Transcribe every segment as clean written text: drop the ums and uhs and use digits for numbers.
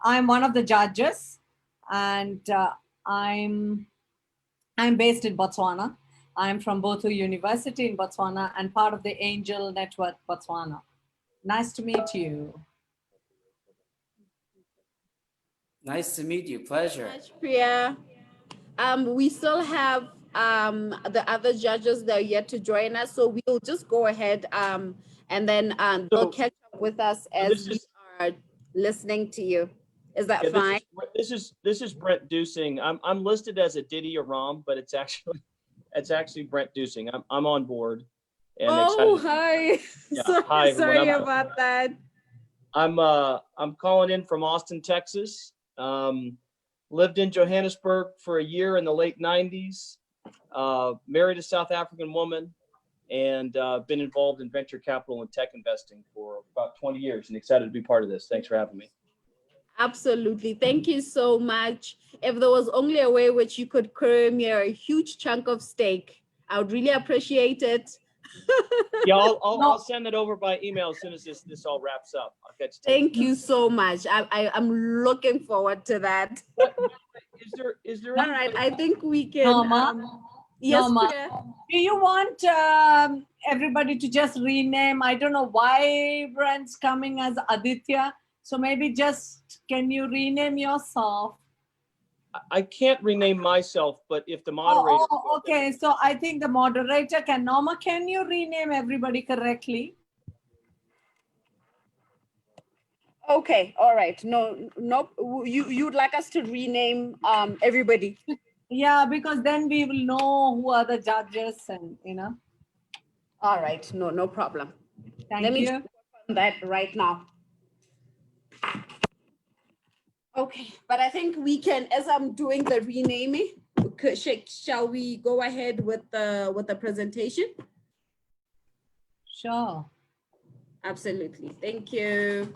I'm one of the judges, and I'm based in Botswana. I'm from Botu University in Botswana and part of the Angel Network Botswana. Nice to meet you. Nice to meet you. Pleasure. Priya. We still have the other judges that are yet to join us, so we'll just go ahead and then they'll catch up with us as we are listening to you. Is that fine? This is Brent Dusing. I'm listed as a Diddy or Rom, but it's actually Brent Dusing. I'm on board. And oh, hi. Yeah, hi. Sorry about that. I'm calling in from Austin, Texas. Lived in Johannesburg for a year in the late 90s. Married a South African woman, and been involved in venture capital and tech investing for about 20 years, and excited to be part of this. Thanks for having me. Absolutely. Thank you so much. If there was only a way which you could crumb a huge chunk of steak, I would really appreciate it. Yeah, I'll send it over by email as soon as this all wraps up. I'll catch you. Thank you so much. I'm looking forward to that. Is there all right, I think we can yes, do you want everybody to just rename? I don't know why Brent's coming as Aditya, so maybe just can you rename yourself? I can't rename myself, but if the moderator... Oh, okay. So I think the moderator can. Norma, can you rename everybody correctly? Okay. All right. No, nope. You'd like us to rename everybody? Yeah, because then we will know who are the judges and, you know. All right. No problem. Thank Let me you. work on that right now. Okay, but I think we can, as I'm doing the renaming, shall we go ahead with the presentation? Sure. Absolutely. Thank you.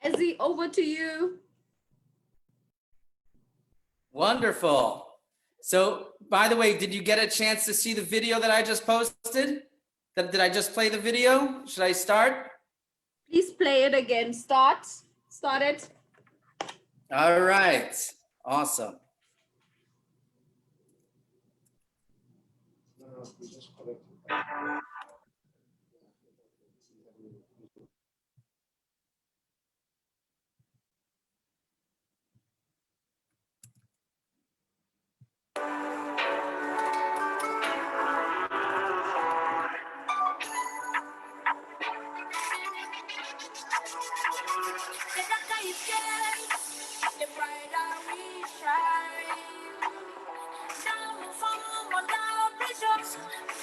Ezzy, over to you. Wonderful. So, by the way, did you get a chance to see the video that I just posted? Did I just play the video? Should I start? Please play it again. Start it. All right. Awesome.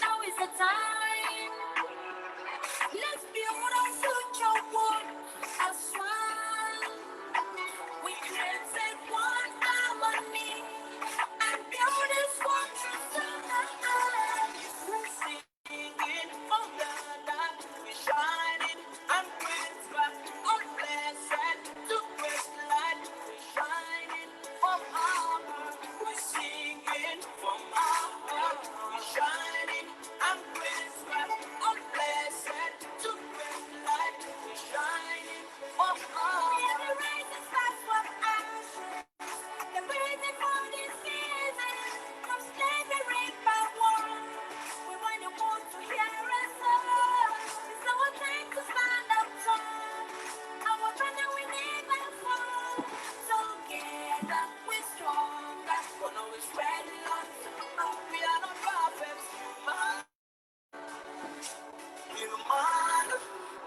Now is the time. Let's build our future one as one. We created one harmony and build this one society. We're singing from the dark, we're shining and whisper on blessed to great light. We're shining from our heart. We're singing from our heart. We're shining and whisper on blessed to great light. We're shining from our heart. We are the rising stars from ashes. The reason for this season, from slavery by war. We want the world to hear us all. It's our time to stand up tall. Our brother we never fall. Together we're stronger. We're always ready on to know we are not prophets.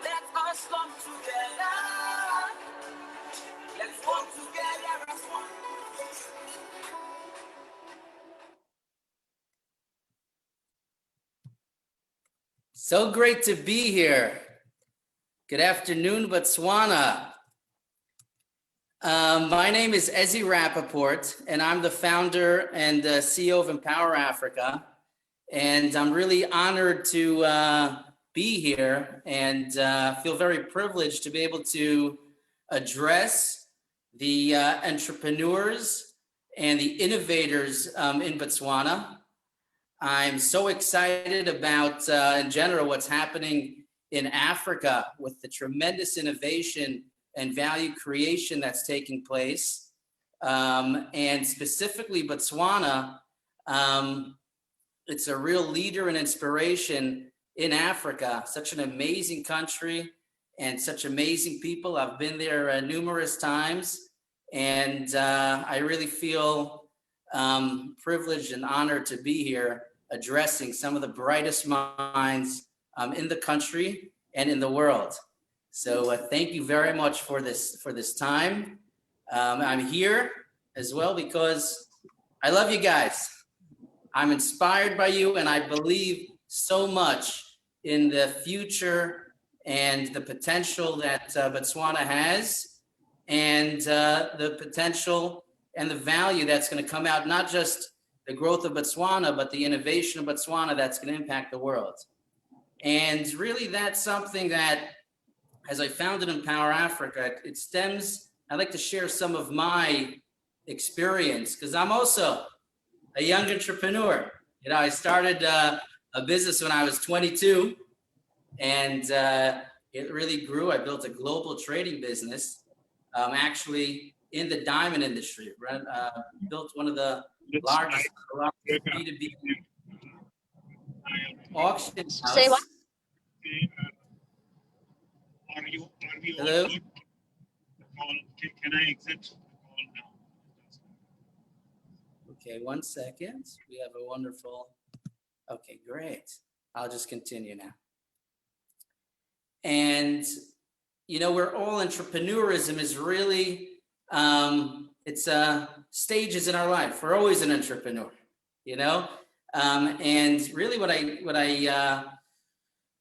Let us come together. Let's walk together as one. So great to be here. Good afternoon, Botswana. My name is Ezzy Rappaport, and I'm the founder and the CEO of Empower Africa. And I'm really honored to be here and feel very privileged to be able to address the entrepreneurs and the innovators in Botswana. I'm so excited about, in general, what's happening in Africa with the tremendous innovation and value creation that's taking place. And specifically Botswana, it's a real leader and inspiration in Africa, such an amazing country and such amazing people. I've been there numerous times, and I really feel privileged and honored to be here addressing some of the brightest minds in the country and in the world. So thank you very much for this time. I'm here as well because I love you guys. I'm inspired by you, and I believe so much in the future and the potential that Botswana has, and the potential and the value that's going to come out, not just the growth of Botswana, but the innovation of Botswana that's going to impact the world. And really, that's something that, as I founded Empower Africa, it stems, I'd like to share some of my experience, because I'm also a young entrepreneur. You know, I started a business when I was 22, and it really grew. I built a global trading business, actually in the diamond industry. Built one of the largest B2B auction house. Say what? Are we Hello? all good? Can I exit the call now? Okay, 1 second. We have a wonderful, okay, great. I'll just continue now. And, you know, we're all entrepreneurism is really, it's stages in our life. We're always an entrepreneur, you know? And really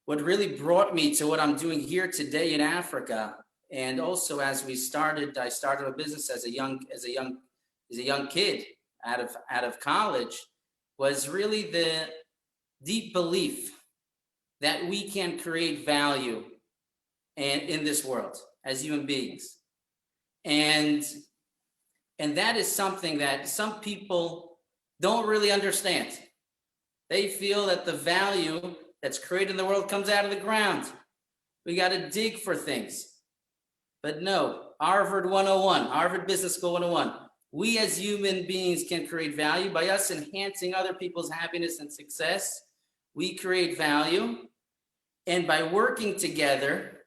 what really brought me to what I'm doing here today in Africa, and also as I started a business as a young kid out of college, was really the deep belief that we can create value in this world as human beings. And that is something that some people don't really understand. They feel that the value that's created in the world comes out of the ground. We got to dig for things. But no, Harvard Business School 101, we as human beings can create value by us enhancing other people's happiness and success. We create value, and by working together,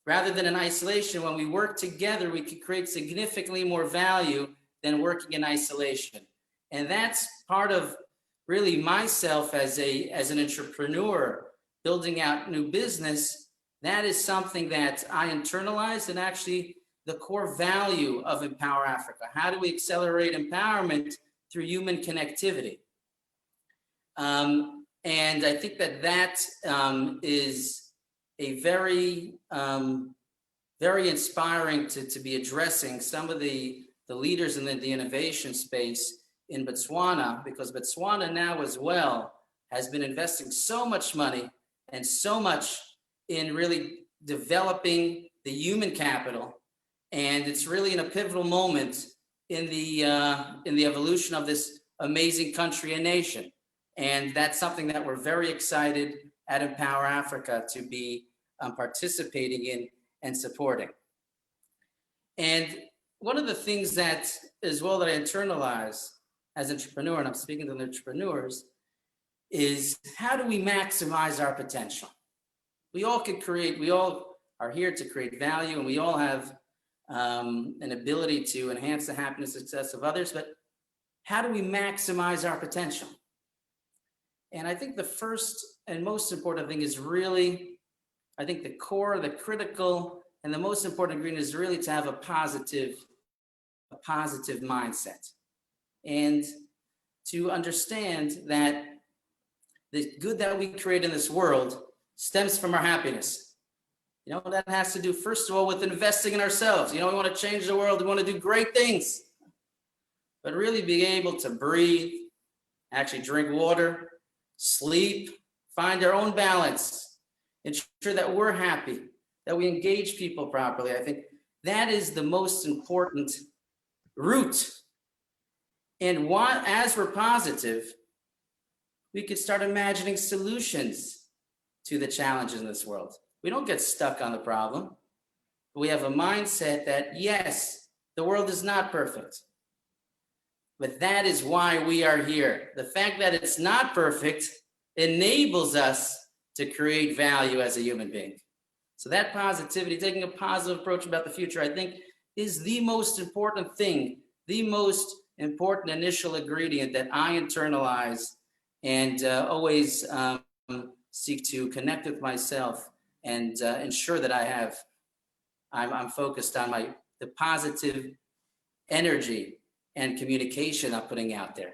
rather than in isolation, when we work together, we can create significantly more value than working in isolation. And that's part of really myself as an entrepreneur, building out new business. That is something that I internalized, and actually the core value of Empower Africa. How do we accelerate empowerment through human connectivity? And I think that is a very, very inspiring to be addressing some of the leaders in the innovation space in Botswana, because Botswana now as well has been investing so much money and so much in really developing the human capital. And it's really in a pivotal moment in the evolution of this amazing country and nation. And that's something that we're very excited at Empower Africa to be participating in and supporting. And one of the things that as well that I internalize as an entrepreneur, and I'm speaking to the entrepreneurs, is how do we maximize our potential? We all are here to create value, and we all have an ability to enhance the happiness and success of others, but how do we maximize our potential? And I think the first and most important thing is really, I think the core, the critical, and the most important ingredient is really to have a positive mindset. And to understand that the good that we create in this world stems from our happiness. You know, that has to do, first of all, with investing in ourselves. You know, we want to change the world. We want to do great things. But really being able to breathe, actually drink water, sleep, find our own balance, ensure that we're happy, that we engage people properly. I think that is the most important root And as we're positive, we could start imagining solutions to the challenges in this world. We don't get stuck on the problem. We have a mindset that, yes, the world is not perfect, but that is why we are here. The fact that it's not perfect enables us to create value as a human being. So that positivity, taking a positive approach about the future, I think is the most important thing, the most important initial ingredient that I internalize and always seek to connect with myself and ensure that I'm focused on the positive energy and communication I'm putting out there.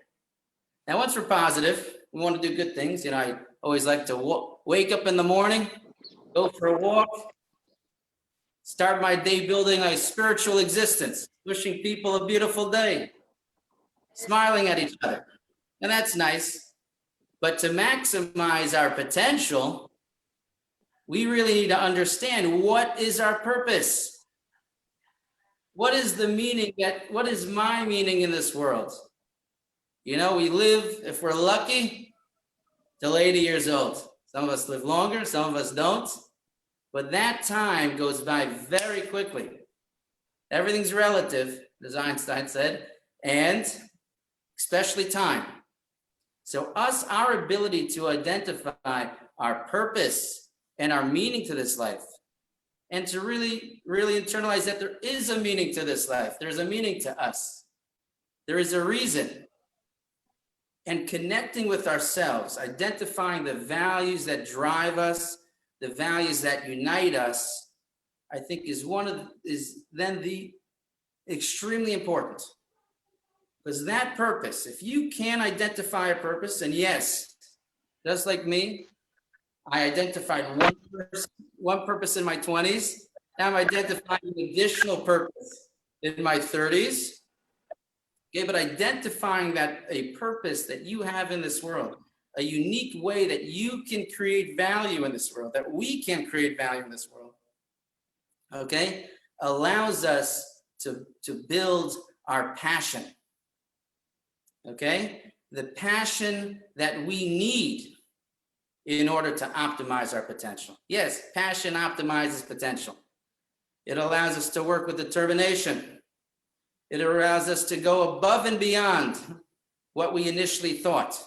Now, once we're positive, we want to do good things. You know, I always like to wake up in the morning, go for a walk, start my day building a spiritual existence, wishing people a beautiful day, smiling at each other. And that's nice. But to maximize our potential, we really need to understand what is our purpose. What is the meaning what is my meaning in this world? You know, we live, if we're lucky, till 80 years old. Some of us live longer, some of us don't. But that time goes by very quickly. Everything's relative, as Einstein said, and especially time. So our ability to identify our purpose and our meaning to this life, and to really, really internalize that there is a meaning to this life. There's a meaning to us. There is a reason. And connecting with ourselves, identifying the values that drive us, the values that unite us, I think is then the extremely important. Because that purpose, if you can identify a purpose, and yes, just like me, I identified one purpose in my 20s. Now I'm identifying an additional purpose in my 30s. Okay, but identifying that a purpose that you have in this world, a unique way that you can create value in this world, that we can create value in this world, okay, allows us to build our passion. Okay, the passion that we need in order to optimize our potential. Yes, passion optimizes potential. It allows us to work with determination. It allows us to go above and beyond what we initially thought.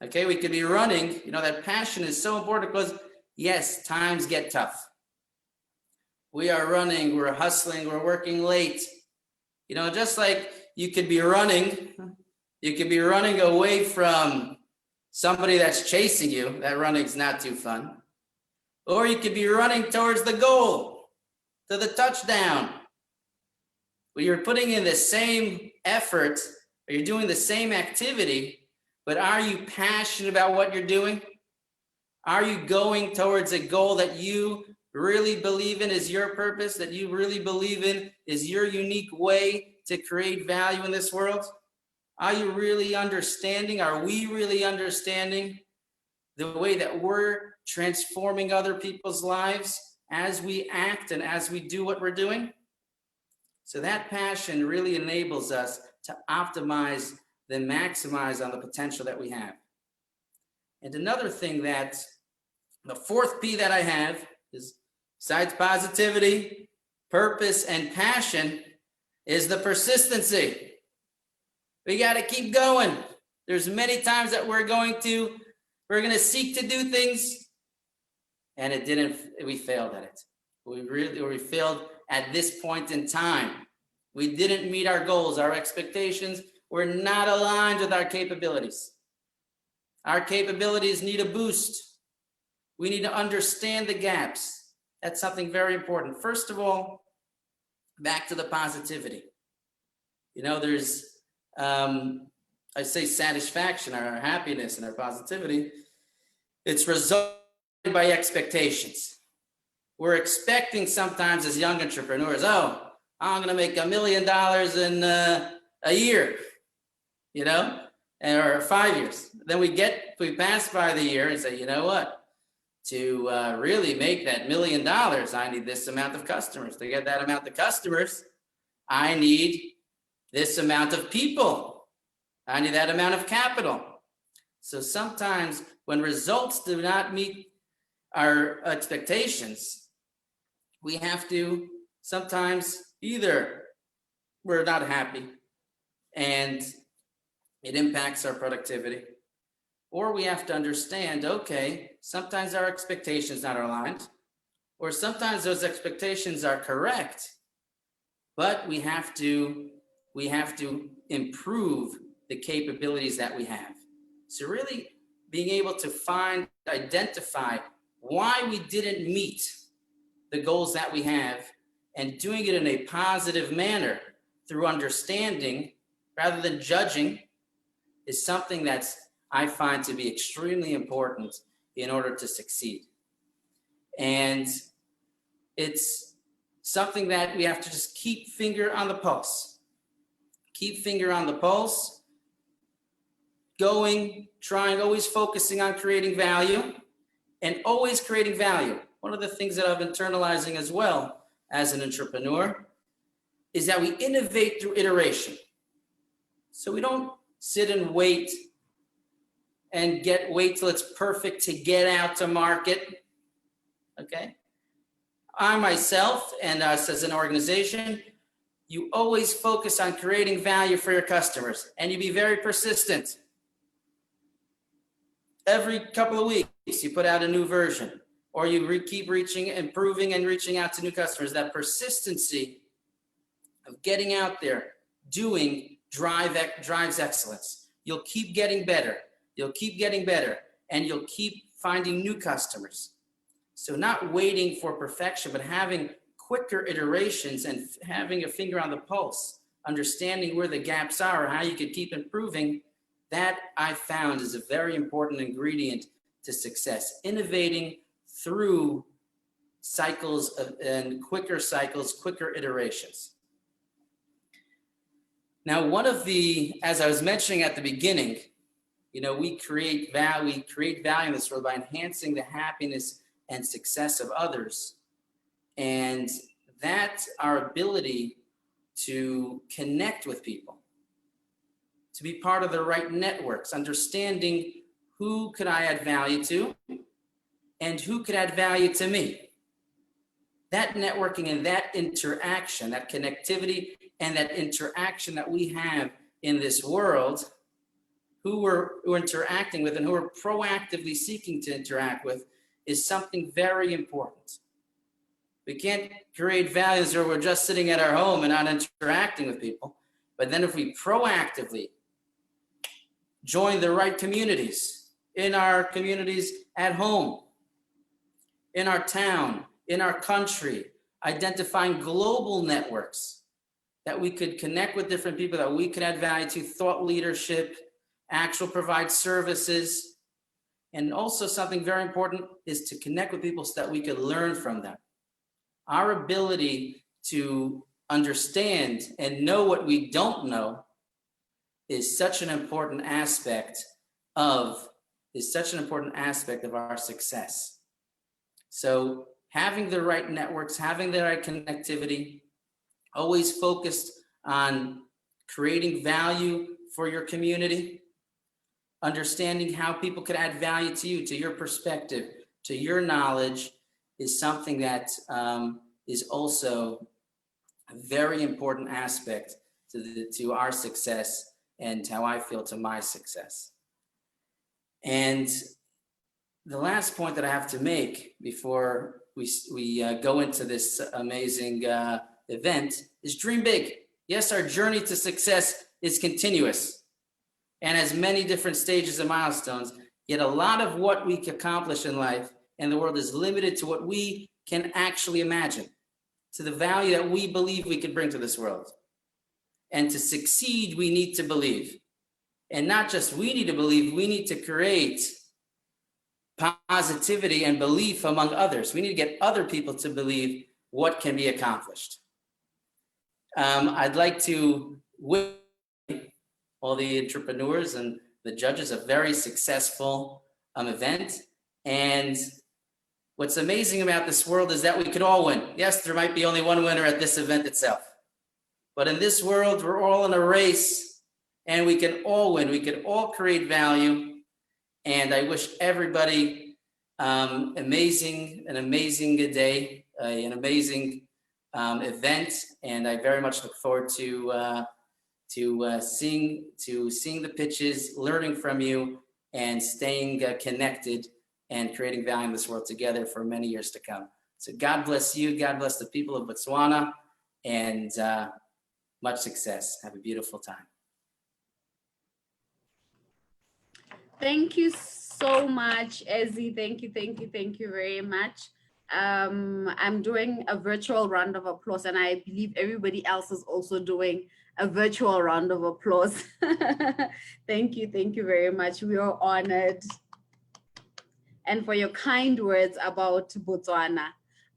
Okay, we could be running, you know, that passion is so important because, yes, times get tough. We are running, we're hustling, we're working late. You know, just like you could be running away from somebody that's chasing you. That running's not too fun. Or you could be running towards the goal, to the touchdown. Well, you're putting in the same effort, or you're doing the same activity, but are you passionate about what you're doing? Are you going towards a goal that you really believe in is your purpose, that you really believe in is your unique way to create value in this world? Are you really understanding? Are we really understanding the way that we're transforming other people's lives as we act and as we do what we're doing? So that passion really enables us to optimize, then maximize on the potential that we have. And another thing that the fourth P that I have is, besides positivity, purpose, and passion, is the persistency. We got to keep going. There's many times that we're going to seek to do things, and we failed at it. We failed at this point in time. We didn't meet our goals. Our expectations were not aligned with our capabilities. Our capabilities need a boost. We need to understand the gaps. That's something very important. First of all, back to the positivity. You know, there's, I say satisfaction, our happiness and our positivity. It's resulted by expectations. We're expecting sometimes as young entrepreneurs, oh, I'm going to make $1 million in a year, you know, or 5 years. Then we pass by the year and say, you know what? To really make that $1 million, I need this amount of customers. To get that amount of customers, I need this amount of people. I need that amount of capital. So sometimes when results do not meet our expectations, we have to sometimes either we're not happy and it impacts our productivity, or we have to understand, okay, sometimes our expectations not aligned, or sometimes those expectations are correct, but we have to improve the capabilities that we have. So really being able to identify why we didn't meet the goals that we have, and doing it in a positive manner through understanding rather than judging is something that I find to be extremely important in order to succeed. And it's something that we have to just keep finger on the pulse. Keep finger on the pulse, going, trying, always focusing on creating value and always creating value. One of the things that I've been internalizing as well as an entrepreneur is that we innovate through iteration. So we don't sit and wait till it's perfect to get out to market. Okay? I myself and us as an organization, you always focus on creating value for your customers, and you be very persistent. Every couple of weeks, you put out a new version, or you keep improving and reaching out to new customers. That persistency of getting out there, doing, drives excellence. You'll keep getting better. You'll keep getting better, and you'll keep finding new customers. So not waiting for perfection, but having quicker iterations and having a finger on the pulse, understanding where the gaps are, how you could keep improving, that I found is a very important ingredient to success. Innovating through cycles and quicker cycles, quicker iterations. Now, as I was mentioning at the beginning, we create value in this world by enhancing the happiness and success of others. And that's our ability to connect with people, to be part of the right networks, understanding who could I add value to and who could add value to me. That networking and that interaction, that connectivity and that interaction that we have in this world, who we're interacting with and who we're proactively seeking to interact with, is something very important. We can't create values where we're just sitting at our home and not interacting with people. But then if we proactively join the right communities, in our communities at home, in our town, in our country, identifying global networks that we could connect with different people, that we could add value to, thought leadership, actual provide services. And also something very important is to connect with people so that we could learn from them. Our ability to understand and know what we don't know is such an important aspect of our success. So having the right networks, having the right connectivity, always focused on creating value for your community, understanding how people could add value to you, to your perspective, to your knowledge, is something that is also a very important aspect to our success and how I feel to my success. And the last point that I have to make before we go into this amazing event is dream big. Yes, our journey to success is continuous and has many different stages and milestones, yet a lot of what we can accomplish in life and the world is limited to what we can actually imagine, to the value that we believe we could bring to this world. And to succeed, we need to believe. And not just we need to believe, we need to create positivity and belief among others. We need to get other people to believe what can be accomplished. I'd like to wish all the entrepreneurs and the judges a very successful event. And what's amazing about this world is that we could all win. Yes, there might be only one winner at this event itself. But in this world, we're all in a race, and we can all win. We can all create value. And I wish everybody an amazing day, an amazing event. And I very much look forward to seeing the pitches, learning from you, and staying connected and creating value in this world together for many years to come. So God bless you. God bless the people of Botswana, and much success. Have a beautiful time. Thank you so much, Ezzy. Thank you very much. I'm doing a virtual round of applause, and I believe everybody else is also doing a virtual round of applause. Thank you very much. We are honored. And for your kind words about Botswana.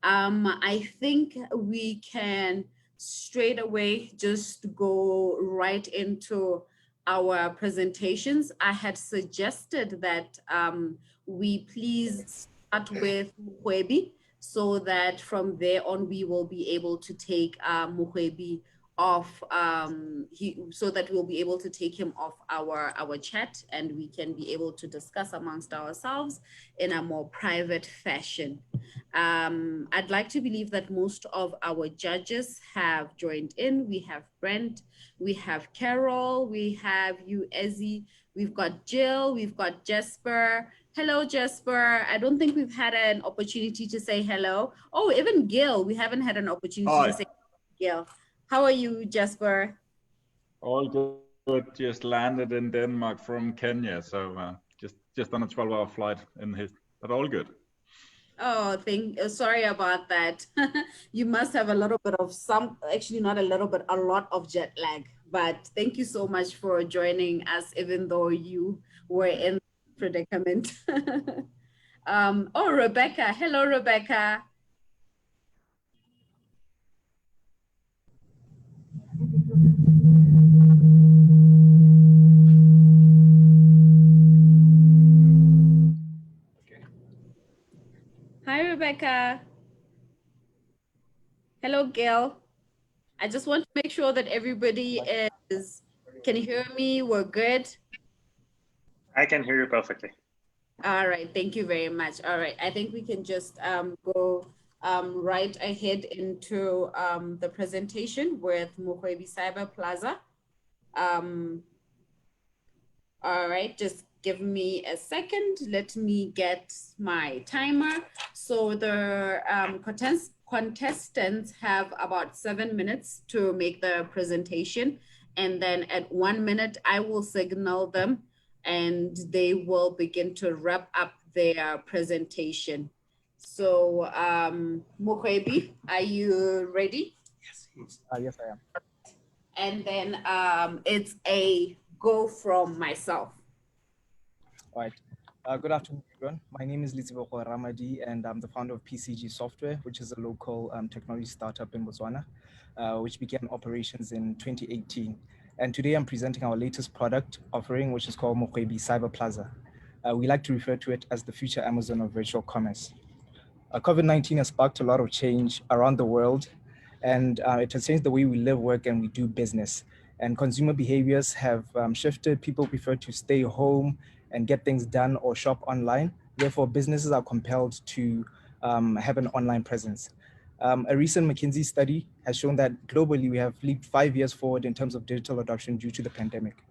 I think we can straight away just go right into our presentations. I had suggested that we please start with Muhwebi, so that from there on we will be able to take Muhwebi off, so that we'll be able to take him off our chat, and we can be able to discuss amongst ourselves in a more private fashion. I'd like to believe that most of our judges have joined in. We have Brent, we have Carol, we have you, Ezzy, we've got Jill, we've got Jesper. Hello, Jesper. I don't think we've had an opportunity to say hello. Oh, even Gil, we haven't had an opportunity to say Gil. How are you, Jesper? All good. Just landed in Denmark from Kenya, so just on a 12-hour flight but all good. Oh, sorry about that. You must have a little bit of actually not a little bit, a lot of jet lag. But thank you so much for joining us, even though you were in predicament. Oh, Rebecca. Hello, Rebecca. Hi, Rebecca. Hello, Gail. I just want to make sure that everybody can hear me. We're good. I can hear you perfectly. All right, thank you very much. All right, I think we can just go right ahead into the presentation with Muhwebi CyberPlaza. All right, just give me a second. Let me get my timer. So the contestants have about 7 minutes to make the presentation. And then at 1 minute, I will signal them and they will begin to wrap up their presentation. So Muhwebi, are you ready? Yes, yes, I am. And then it's a go from myself. All right. Good afternoon, everyone. My name is Liziboko Ramadi, and I'm the founder of PCG Software, which is a local technology startup in Botswana, which began operations in 2018. And today I'm presenting our latest product offering, which is called Muhwebi CyberPlaza. We like to refer to it as the future Amazon of virtual commerce. COVID-19 has sparked a lot of change around the world, and it has changed the way we live, work, and we do business. And consumer behaviors have shifted. People prefer to stay home and get things done or shop online. Therefore, businesses are compelled to have an online presence. A recent McKinsey study has shown that globally we have leaped 5 years forward in terms of digital adoption due to the pandemic.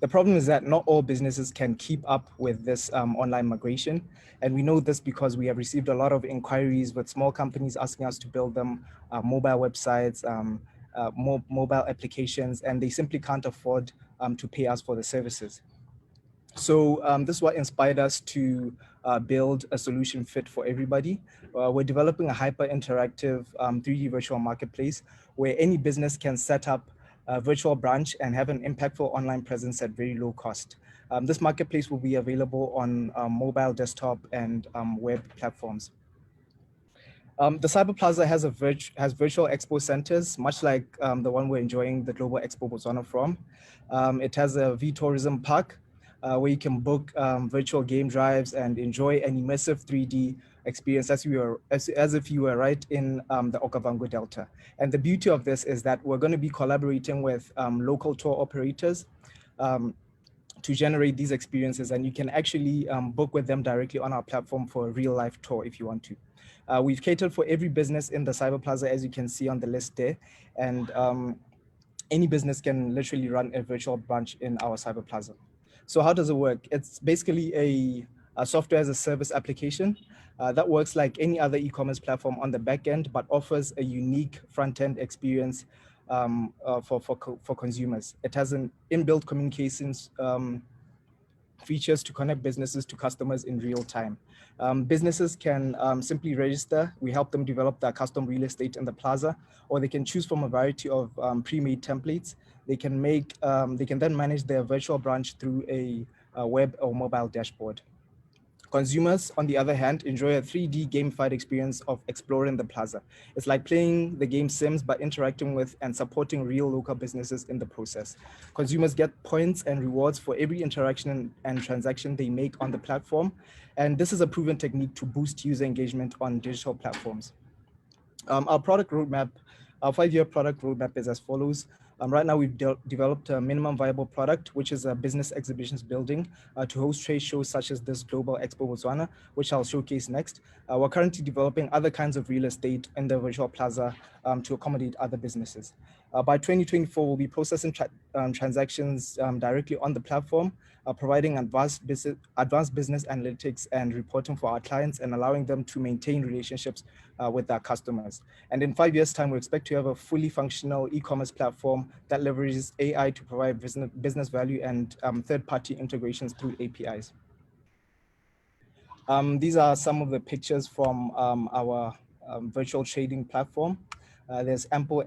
The problem is that not all businesses can keep up with this online migration. And we know this because we have received a lot of inquiries with small companies asking us to build them mobile websites, mobile applications, and they simply can't afford to pay us for the services. So this is what inspired us to build a solution fit for everybody. We're developing a hyper-interactive 3D virtual marketplace where any business can set up a virtual branch and have an impactful online presence at very low cost. This marketplace will be available on mobile, desktop, and web platforms. The CyberPlaza has virtual expo centers, much like the one we're enjoying the Global Expo Botswana from. It has a V-Tourism park, where you can book virtual game drives and enjoy an immersive 3D experience as if you were right in the Okavango Delta. And the beauty of this is that we're going to be collaborating with local tour operators to generate these experiences, and you can actually book with them directly on our platform for a real life tour if you want to. We've catered for every business in the CyberPlaza, as you can see on the list there, and any business can literally run a virtual branch in our CyberPlaza. So how does it work? It's basically a software as a service application that works like any other e-commerce platform on the back end, but offers a unique front-end experience for consumers. It has an inbuilt communications features to connect businesses to customers in real time. Businesses can simply register. We help them develop their custom real estate in the plaza, or they can choose from a variety of pre-made templates. They can then manage their virtual branch through a web or mobile dashboard. Consumers, on the other hand, enjoy a 3D gamified experience of exploring the plaza. It's like playing the game Sims, but interacting with and supporting real local businesses in the process. Consumers get points and rewards for every interaction and transaction they make on the platform. And this is a proven technique to boost user engagement on digital platforms. Our product roadmap, our 5-year product roadmap is as follows. Right now, we've developed a minimum viable product, which is a business exhibitions building to host trade shows such as this Global Expo Botswana, which I'll showcase next. We're currently developing other kinds of real estate in the virtual plaza to accommodate other businesses. By 2024, we'll be processing transactions directly on the platform, providing advanced business analytics and reporting for our clients, and allowing them to maintain relationships with their customers. And in 5 years' time, we expect to have a fully functional e-commerce platform that leverages AI to provide business value and third-party integrations through APIs. These are some of the pictures from our virtual trading platform. There's ample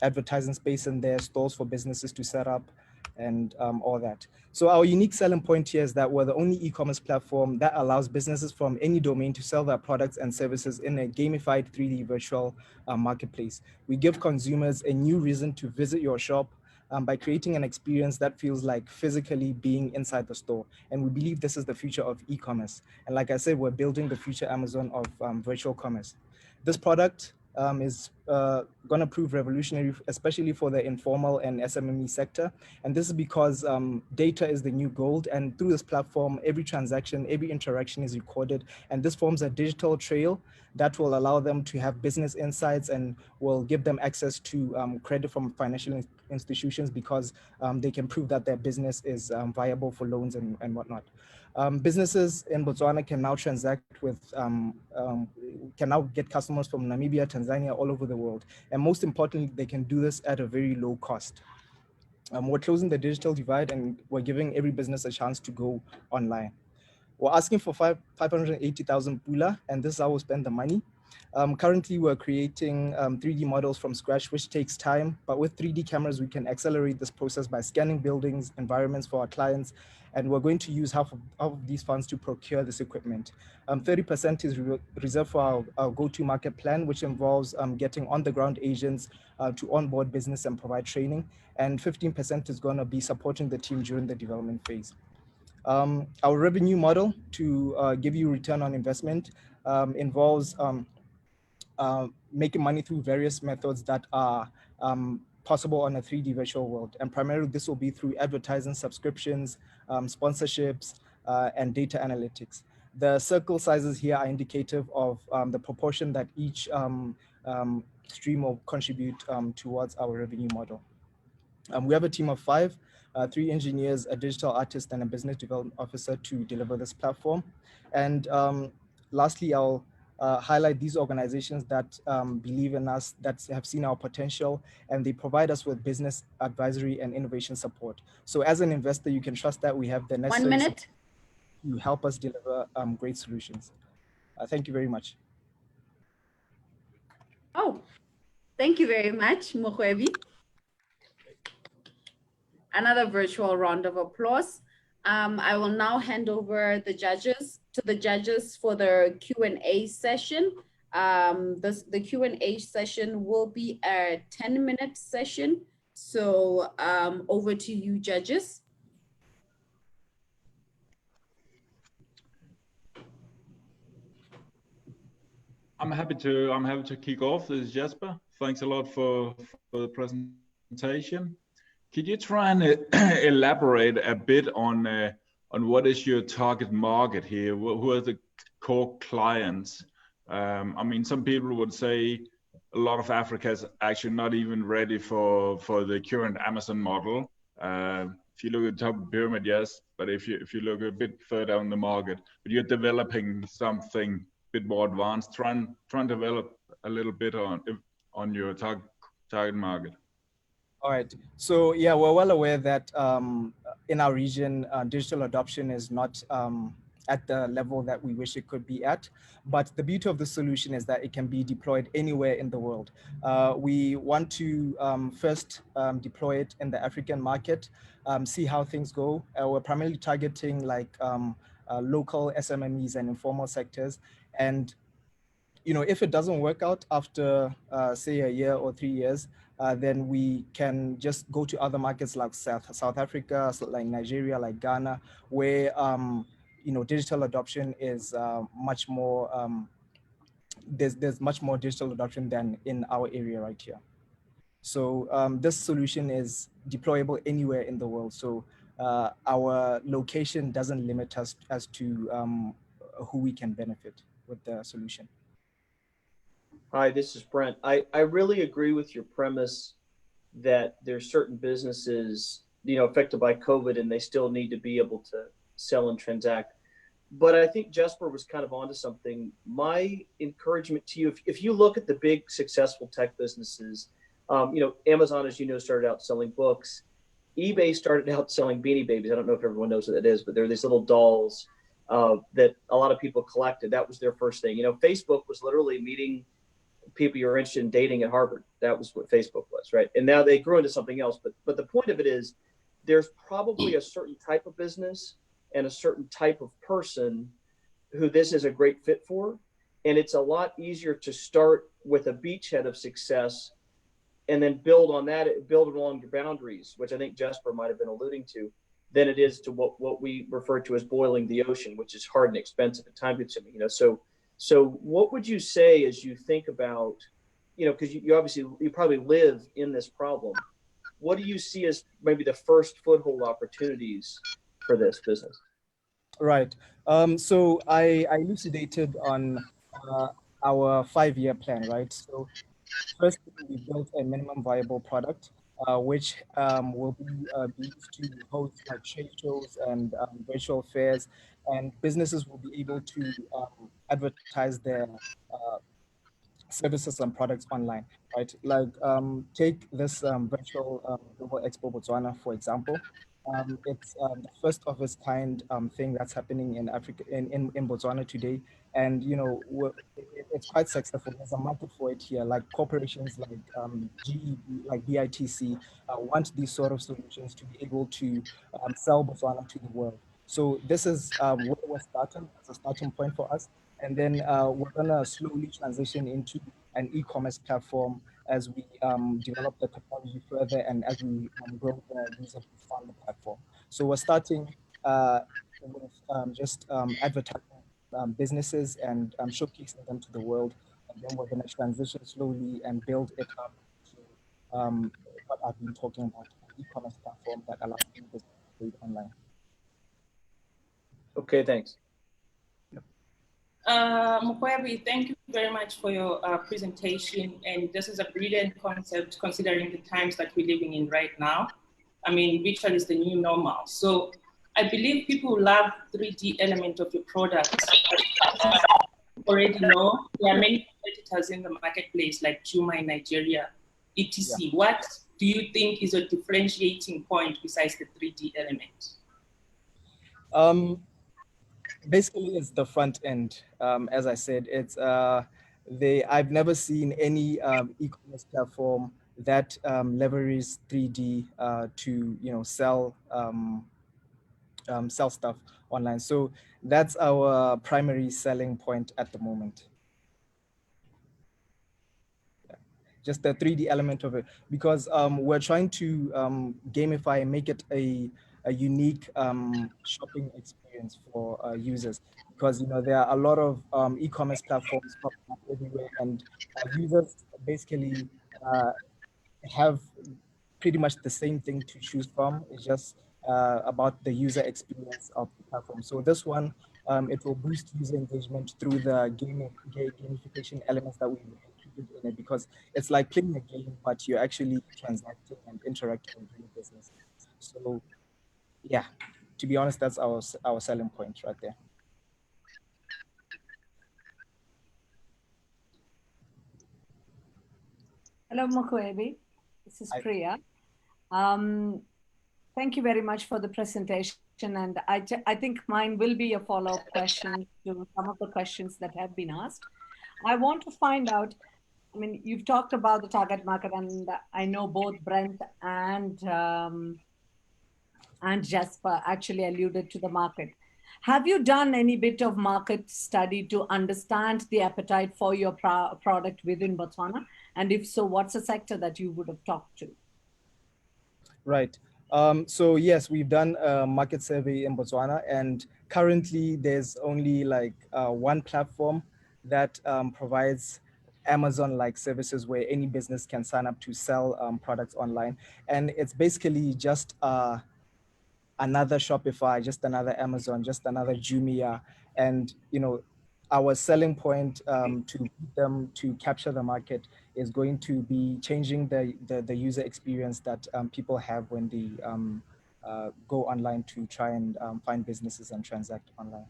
advertising space in there, stores for businesses to set up, and all that. So our unique selling point here is that we're the only e-commerce platform that allows businesses from any domain to sell their products and services in a gamified 3D virtual marketplace. We give consumers a new reason to visit your shop by creating an experience that feels like physically being inside the store. And we believe this is the future of e-commerce. And like I said, we're building the future Amazon of virtual commerce. This product is going to prove revolutionary, especially for the informal and SMME sector. And this is because data is the new gold. And through this platform, every transaction, every interaction is recorded. And this forms a digital trail that will allow them to have business insights and will give them access to credit from financial institutions because they can prove that their business is viable for loans and whatnot. Businesses in Botswana can now transact with, can now get customers from Namibia, Tanzania, all over the world. And most importantly, they can do this at a very low cost. We're closing the digital divide and we're giving every business a chance to go online. We're asking for 580,000 pula, and this is how we'll spend the money. Currently, we're creating 3D models from scratch, which takes time, but with 3D cameras, we can accelerate this process by scanning buildings, environments for our clients, and we're going to use half of these funds to procure this equipment. 30% is reserved for our go-to-market plan, which involves getting on-the-ground agents to onboard business and provide training, and 15% is going to be supporting the team during the development phase. Our revenue model to give you return on investment involves making money through various methods that are possible on a 3D virtual world. And primarily this will be through advertising, subscriptions, sponsorships, and data analytics. The circle sizes here are indicative of the proportion that each stream will contribute towards our revenue model. We have a team of 5, 3 engineers, a digital artist, and a business development officer to deliver this platform. And lastly, I'll highlight these organizations that believe in us, that have seen our potential, and they provide us with business advisory and innovation support. So as an investor, you can trust that we have the necessary 1 minute to help us deliver great solutions. Thank you very much. Oh, thank you very much, Mokwebi. Another virtual round of applause. I will now hand over the judges for the Q&A session. The Q&A session will be a 10-minute session. So over to you, judges. I'm happy to kick off. This is Jesper. Thanks a lot for the presentation. Could you try and elaborate a bit on what is your target market here? Who are the core clients? I mean, some people would say a lot of Africa is actually not even ready for the current Amazon model. If you look at the top of the pyramid, yes, but if you look a bit further down the market, but you're developing something a bit more advanced, try and develop a little bit on your target market. All right. So yeah, we're well aware that in our region, digital adoption is not at the level that we wish it could be at. But the beauty of the solution is that it can be deployed anywhere in the world. We want to first deploy it in the African market, see how things go. We're primarily targeting like local SMMEs and informal sectors. And if it doesn't work out after, say, a year or 3 years, then we can just go to other markets like South Africa, like Nigeria, like Ghana, where digital adoption is much more. There's much more digital adoption than in our area right here. So this solution is deployable anywhere in the world. So our location doesn't limit us as to who we can benefit with the solution. Hi, this is Brent. I really agree with your premise that there's certain businesses, affected by COVID and they still need to be able to sell and transact. But I think Jesper was kind of onto something. My encouragement to you, if you look at the big successful tech businesses, Amazon, as you know, started out selling books. eBay started out selling Beanie Babies. I don't know if everyone knows what that is, but they're these little dolls that a lot of people collected. That was their first thing. Facebook was literally meeting people you're interested in dating at Harvard. That was what Facebook was, right? And now they grew into something else. But the point of it is there's probably a certain type of business and a certain type of person who this is a great fit for. And it's a lot easier to start with a beachhead of success and then build on that, build along your boundaries, which I think Jesper might have been alluding to, than it is to what we refer to as boiling the ocean, which is hard and expensive and time consuming. So what would you say as you think about, because you probably live in this problem, what do you see as maybe the first foothold opportunities for this business? Right. So I elucidated on our 5-year plan, right? So first, we built a minimum viable product, which will be used to host like trade shows and virtual fairs, and businesses will be able to advertise their services and products online, right? Like take this virtual Global Expo Botswana, for example. It's the first of its kind thing that's happening in Africa, in Botswana today. And, it's quite successful. There's a market for it here. Like corporations like GE, like BITC, want these sort of solutions to be able to sell Botswana to the world. So this is where we're starting. It's a starting point for us. And then we're gonna slowly transition into an e-commerce platform as we develop the technology further and as we grow the user base on the platform. So we're starting with just advertising businesses and showcasing them to the world. And then we're gonna transition slowly and build it up to what I've been talking about, an e-commerce platform that allows businesses to trade online. Okay, thanks. Mokwebi, thank you very much for your presentation. And this is a brilliant concept considering the times that we're living in right now. I mean, virtual is the new normal. So I believe people love 3D element of your product. Already know there are many competitors in the marketplace like Juma in Nigeria, etc. Yeah. What do you think is a differentiating point besides the 3D element? Basically, it's the front end. As I said, it's I've never seen any e-commerce platform that leverages 3D to sell sell stuff online. So that's our primary selling point at the moment. Just the 3D element of it, because we're trying to gamify and make it a a unique shopping experience for users, because there are a lot of e-commerce platforms popping up everywhere, and users basically have pretty much the same thing to choose from. It's just about the user experience of the platform. So this one, it will boost user engagement through the gamification elements that we've included in it, because it's like playing a game, but you're actually transacting and interacting and doing business. So yeah, to be honest, that's our selling point right there. Hello, Mokoebi. This is Hi. Priya. Thank you very much for the presentation. And I think mine will be a follow-up question to some of the questions that have been asked. I want to find out, I mean, you've talked about the target market, and I know both Brent and Jasper actually alluded to the market. Have you done any bit of market study to understand the appetite for your product within Botswana? And if so, what's a sector that you would have talked to? Right. So yes, we've done a market survey in Botswana, and currently there's only like one platform that provides Amazon-like services where any business can sign up to sell products online. And it's basically just another Shopify, just another Amazon, just another Jumia. And, our selling point to beat them, to capture the market, is going to be changing the user experience that people have when they go online to try and find businesses and transact online.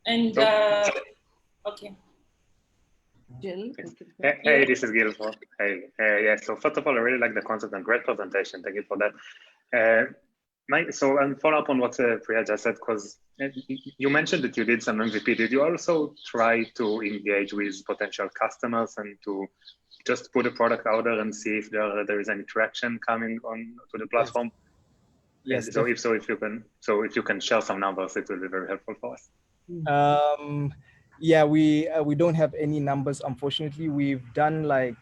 And okay. Jill? Hey, this is Gil. Hey, yeah. So first of all, I really like the concept and great presentation. Thank you for that. So and follow up on what Priya just said, because you mentioned that you did some MVP. Did you also try to engage with potential customers and to just put a product out there and see if there is any traction coming on to the platform? Yes. So if you can share some numbers, it will be very helpful for us. Yeah, we don't have any numbers, unfortunately. We've done like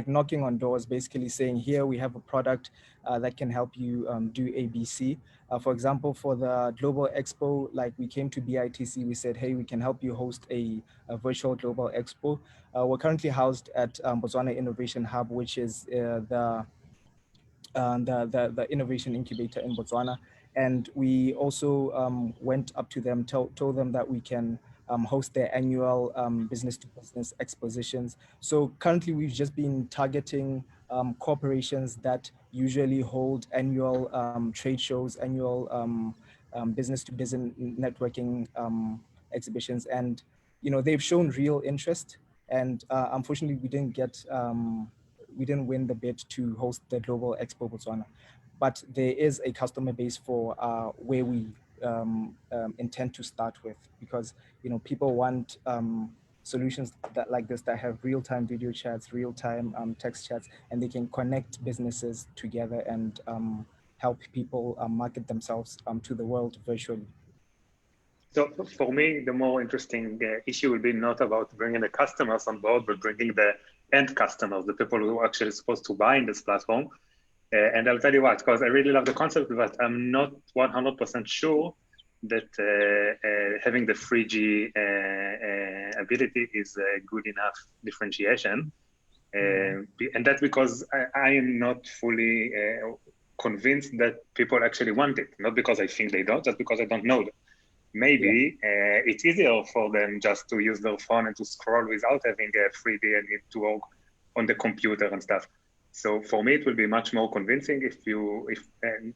knocking on doors, basically saying, here we have a product that can help you do ABC. For example, for the Global Expo, like we came to BITC, we said, hey, we can help you host a virtual Global Expo. We're currently housed at Botswana Innovation Hub, which is the innovation incubator in Botswana. And we also went up to them, told them that we can host their annual business-to-business expositions. So currently we've just been targeting corporations that usually hold annual trade shows, annual business-to-business networking exhibitions. And, they've shown real interest. And unfortunately, we didn't win the bid to host the Global Expo Botswana, but there is a customer base for where we intend to start with, because people want solutions like this that have real-time video chats, real-time text chats, and they can connect businesses together and help people market themselves to the world virtually. So for me, the more interesting issue will be not about bringing the customers on board, but bringing the end customers, the people who are actually supposed to buy in this platform. And I'll tell you what, because I really love the concept, but I'm not 100% sure that having the 3G ability is a good enough differentiation. And that's because I am not fully convinced that people actually want it, not because I think they don't, just because I don't know them. Maybe it's easier for them just to use their phone and to scroll without having a 3D and need to work on the computer and stuff. So for me, it will be much more convincing if I'm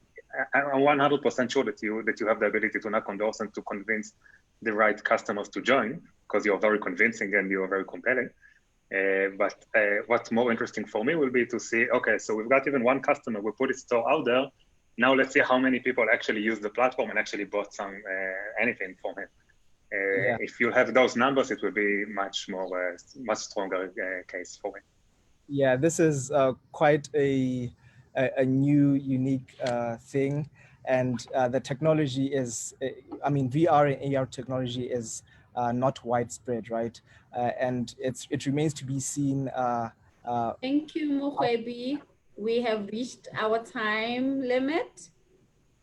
100% sure that you have the ability to knock on doors and to convince the right customers to join, because you're very convincing and you're very compelling. But what's more interesting for me will be to see, okay, so we've got even one customer, we put his store out there. Now let's see how many people actually use the platform and actually bought anything from him. If you have those numbers, it will be much stronger case for me. Yeah, this is quite a new, unique thing. And the technology is, VR and AR technology is not widespread, right? and it remains to be seen. Thank you, Mukhwebi. We have reached our time limit,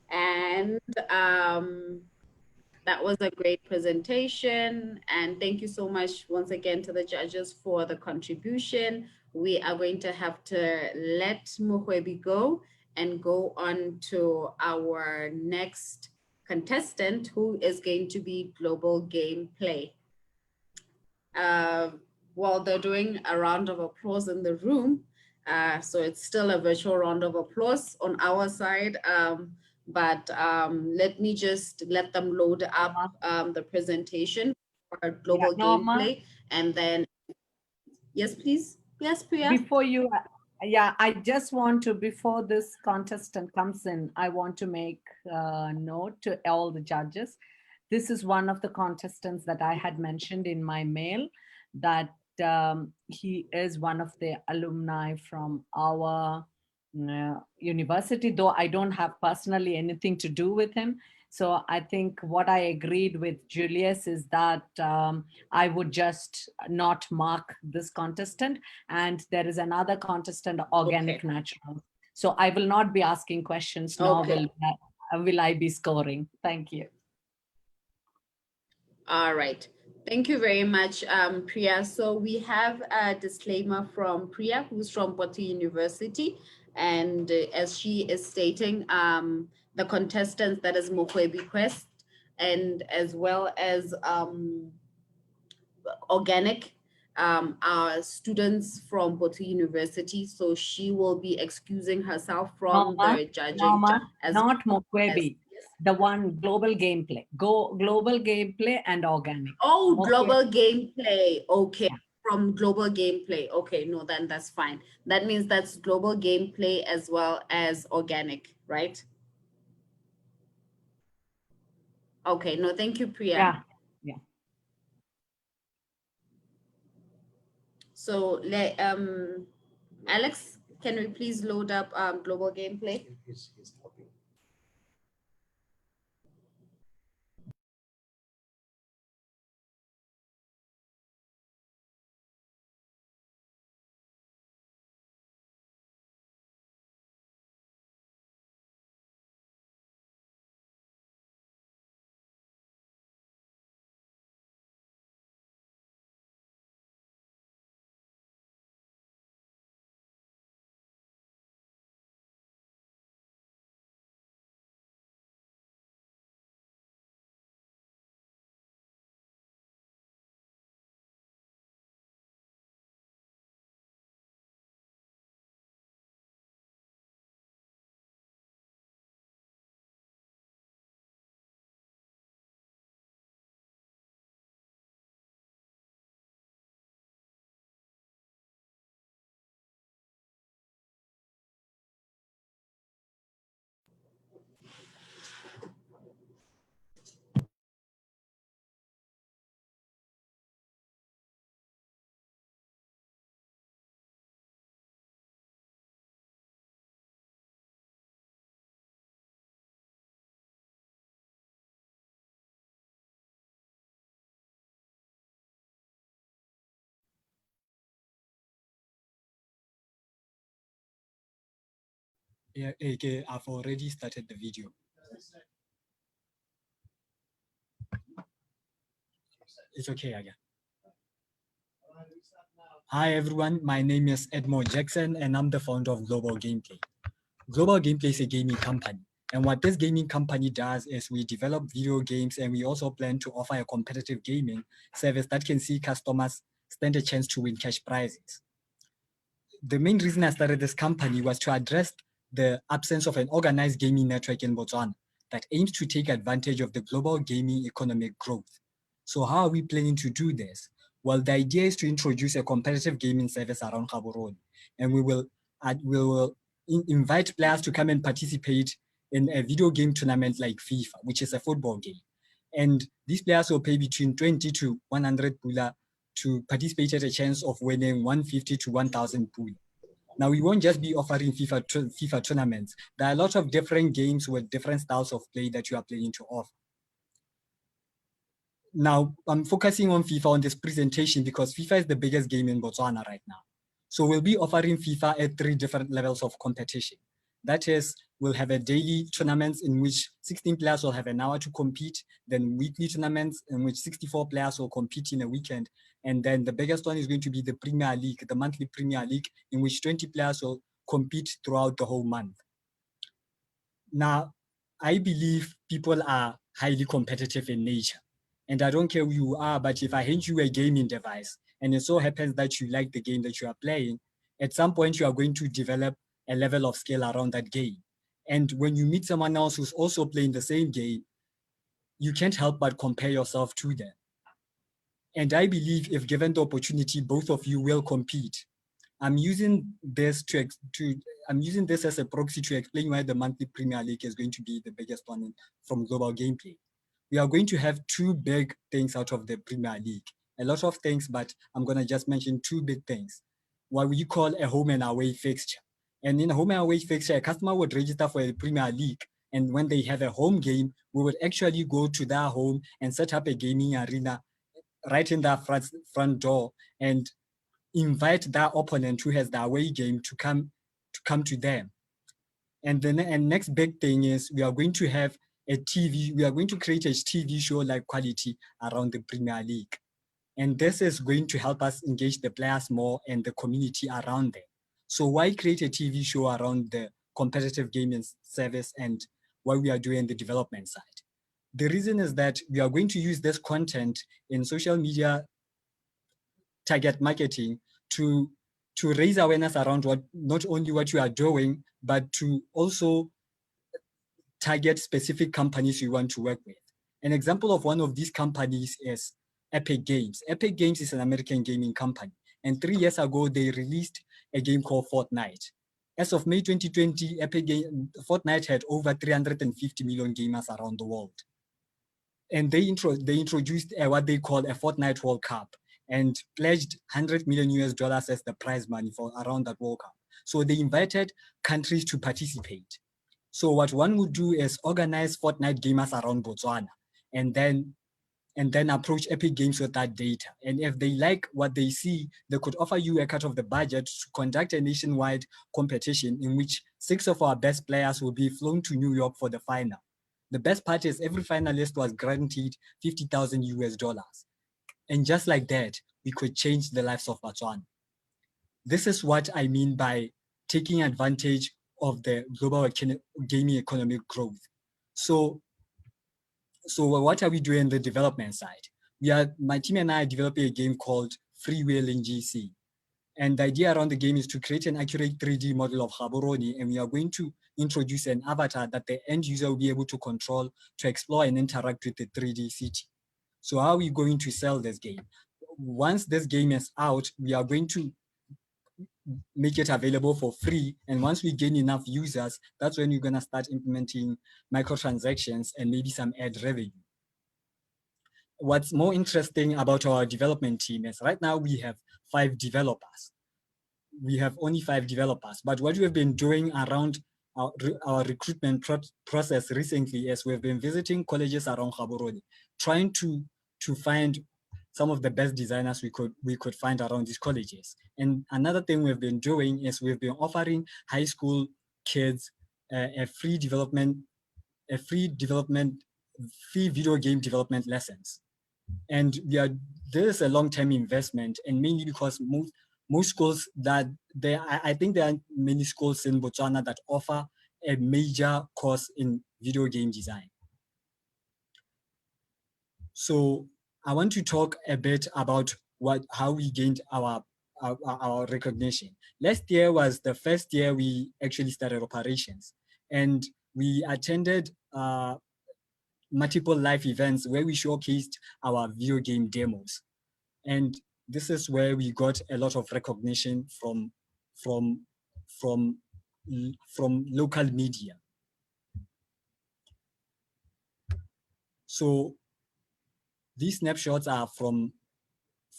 and that was a great presentation. And thank you so much once again to the judges for the contribution. We are going to have to let Mukhwebi go and go on to our next contestant, who is going to be Global Gameplay. While they're doing a round of applause in the room, so it's still a virtual round of applause on our side. But let me just let them load up the presentation for Global Gameplay, and then, yes, please. Yes, Priya. Before you, yeah, I just want to, before this contestant comes in, I want to make a note to all the judges. This is one of the contestants that I had mentioned in my mail, that he is one of the alumni from our university, though I don't have personally anything to do with him. So I think what I agreed with Julius is that I would just not mark this contestant, and there is another contestant, Organic Natural. So I will not be asking questions, nor will I be scoring. Thank you. All right. Thank you very much, Priya. So we have a disclaimer from Priya, who's from Botswana University. And as she is stating, the contestants, that is Mukhwebi Quest, and as well as Organic, are students from Botswana University. So she will be excusing herself from the judging. Not Mukhwebi. The one Global Gameplay. Global Gameplay and Organic. Oh, Global Gameplay. Okay. Yeah. From Global Gameplay. Okay, no, then that's fine. That means that's Global Gameplay as well as Organic, right? Okay, no, thank you, Priya. Yeah. Yeah. So, Alex, can we please load up Global Gameplay? Yeah, AK, I've already started the video. It's okay again. Hi everyone, my name is Edmond Jackson and I'm the founder of Global Gameplay. Global Gameplay is a gaming company. And what this gaming company does is we develop video games, and we also plan to offer a competitive gaming service that can see customers stand a chance to win cash prizes. The main reason I started this company was to address the absence of an organized gaming network in Botswana that aims to take advantage of the global gaming economic growth. So how are we planning to do this? Well, the idea is to introduce a competitive gaming service around Gaborone, and we will invite players to come and participate in a video game tournament like FIFA, which is a football game. And these players will pay between 20 to 100 pula to participate at a chance of winning 150 to 1,000 pula. Now, we won't just be offering FIFA tournaments. There are a lot of different games with different styles of play that you are planning to offer. Now, I'm focusing on FIFA on this presentation because FIFA is the biggest game in Botswana right now. So we'll be offering FIFA at 3 different levels of competition. That is, we'll have a daily tournaments in which 16 players will have an hour to compete, then weekly tournaments in which 64 players will compete in a weekend. And then the biggest one is going to be the Premier League, the monthly Premier League, in which 20 players will compete throughout the whole month. Now, I believe people are highly competitive in nature. And I don't care who you are, but if I hand you a gaming device and it so happens that you like the game that you are playing, at some point you are going to develop a level of skill around that game. And when you meet someone else who's also playing the same game, you can't help but compare yourself to them. And I believe if given the opportunity, both of you will compete. I'm using this as a proxy to explain why the monthly Premier League is going to be the biggest one from global gameplay. We are going to have 2 big things out of the Premier League. A lot of things, but I'm going to just mention 2 big things. What we call a home and away fixture. And in a home and away fixture, a customer would register for the Premier League. And when they have a home game, we would actually go to their home and set up a gaming arena right in their front door and invite their opponent who has the away game to come to them. And the next big thing is we are going to have we are going to create a TV show like quality around the Premier League. And this is going to help us engage the players more and the community around them. So why create a TV show around the competitive gaming service and what we are doing the development side? The reason is that we are going to use this content in social media target marketing to raise awareness around not only what you are doing, but to also target specific companies you want to work with. An example of one of these companies is Epic Games. Epic Games is an American gaming company. And 3 years ago, they released a game called Fortnite. As of May 2020, Fortnite had over 350 million gamers around the world. And they introduced what they call a Fortnite World Cup and pledged 100 million US dollars as the prize money for around that World Cup. So they invited countries to participate. So what one would do is organize Fortnite gamers around Botswana and then approach Epic Games with that data. And if they like what they see, they could offer you a cut of the budget to conduct a nationwide competition in which 6 of our best players will be flown to New York for the final. The best part is every finalist was guaranteed 50,000 US dollars. And just like that, we could change the lives of Botswana. This is what I mean by taking advantage of the global gaming economic growth. So what are we doing on the development side? My team and I are developing a game called Free Will in GC. And the idea around the game is to create an accurate 3D model of Gaborone, and we are going to introduce an avatar that the end user will be able to control to explore and interact with the 3D city. So how are we going to sell this game? Once this game is out, we are going to make it available for free. And once we gain enough users, that's when we're going to start implementing microtransactions and maybe some ad revenue. What's more interesting about our development team is right now we have 5 developers. We have only 5 developers, but what we've been doing around our recruitment process recently is we've been visiting colleges around Gaborone, trying to find some of the best designers we could find around these colleges. And another thing we've been doing is we've been offering high school kids a free video game development lessons. And this is a long-term investment, and mainly because most schools I think there are many schools in Botswana that offer a major course in video game design. So I want to talk a bit about how we gained our recognition. Last year was the first year we actually started operations, and we attended multiple live events where we showcased our video game demos. And this is where we got a lot of recognition from local media. So these snapshots are from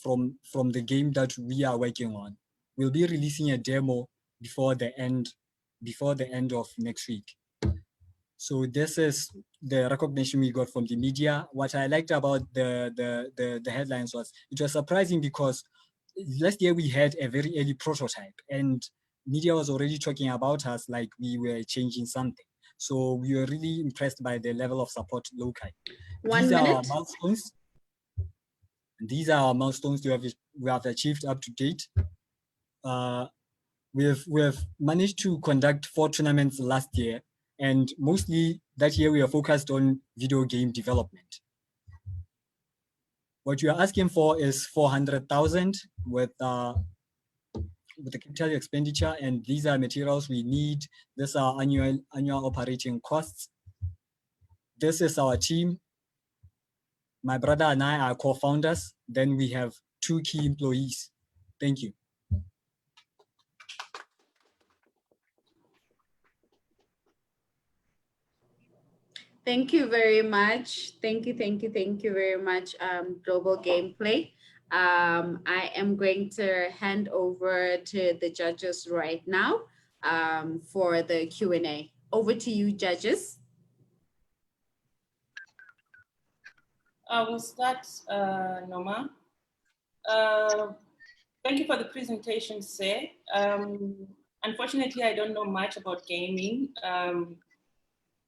the game that we are working on. We'll be releasing a demo before the end of next week. So this is the recognition we got from the media. What I liked about the headlines was it was surprising because last year we had a very early prototype and media was already talking about us like we were changing something. So we were really impressed by the level of support locally. These are our milestones. These are our milestones we have achieved up to date. We have managed to conduct 4 tournaments last year, and mostly that year we are focused on video game development. What you are asking for is 400,000 with the capital expenditure, and these are materials we need. These are annual operating costs. This is our team. My brother and I are co-founders. Then we have 2 key employees. Thank you. Thank you very much. Thank you very much, Global Gameplay. I am going to hand over to the judges right now for the Q&A. Over to you, judges. We'll start, Noma. Thank you for the presentation, Sir. Unfortunately, I don't know much about gaming,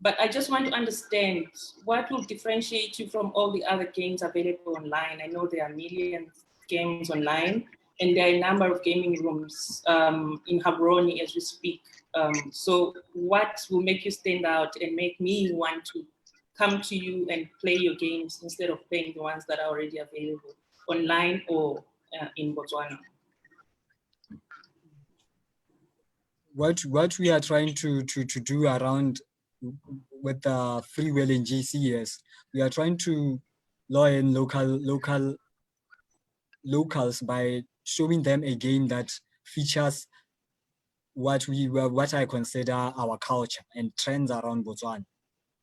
but I just want to understand what will differentiate you from all the other games available online. I know there are millions of games online, and there are a number of gaming rooms in Gaborone as we speak. So what will make you stand out and make me want to come to you and play your games instead of playing the ones that are already available online or in Botswana? What we are trying to do around with the free will in GC is we are trying to lure in locals by showing them a game that features what I consider our culture and trends around Botswana.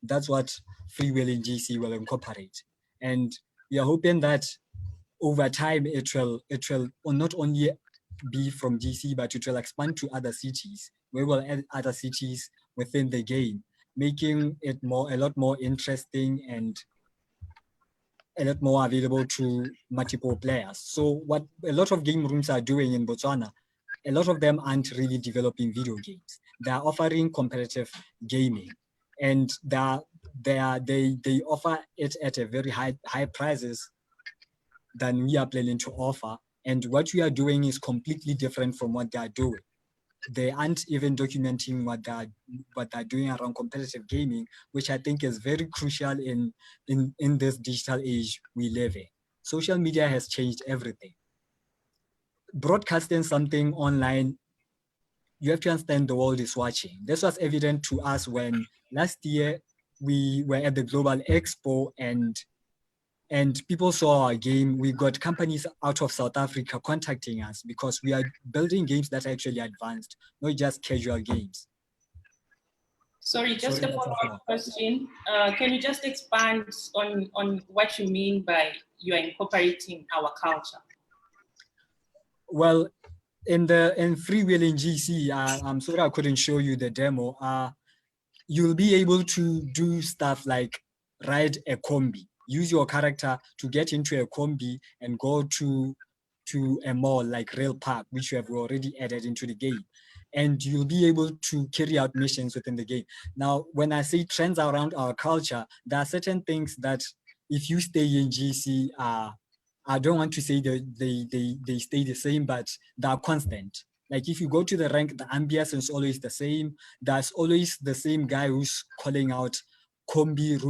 That's what free will in GC will incorporate, and we are hoping that over time it will not only be from GC, but it will expand to other cities. We will add other cities within the game, making it a lot more interesting and a lot more available to multiple players. So what a lot of game rooms are doing in Botswana, a lot of them aren't really developing video games. They are offering competitive gaming, and they offer it at a very high prices than we are planning to offer. And what we are doing is completely different from what they are doing. They aren't even documenting what they're doing around competitive gaming, which I think is very crucial in this digital age we live in. Social media has changed everything. Broadcasting something online, you have to understand the world is watching. This was evident to us when last year we were at the Global Expo and people saw our game. We got companies out of South Africa contacting us because we are building games that are actually advanced, not just casual games. Sorry, just a follow-up question. Can you just expand on what you mean by you are incorporating our culture? Well, in Free Will in GC, I'm sorry I couldn't show you the demo. You'll be able to do stuff like ride a combi. Use your character to get into a combi and go to a mall like Rail Park, which you have already added into the game. And you'll be able to carry out missions within the game. Now, when I say trends around our culture, there are certain things that if you stay in GC, I don't want to say that they stay the same, but they're constant. Like if you go to the rank, the ambience is always the same. There's always the same guy who's calling out combi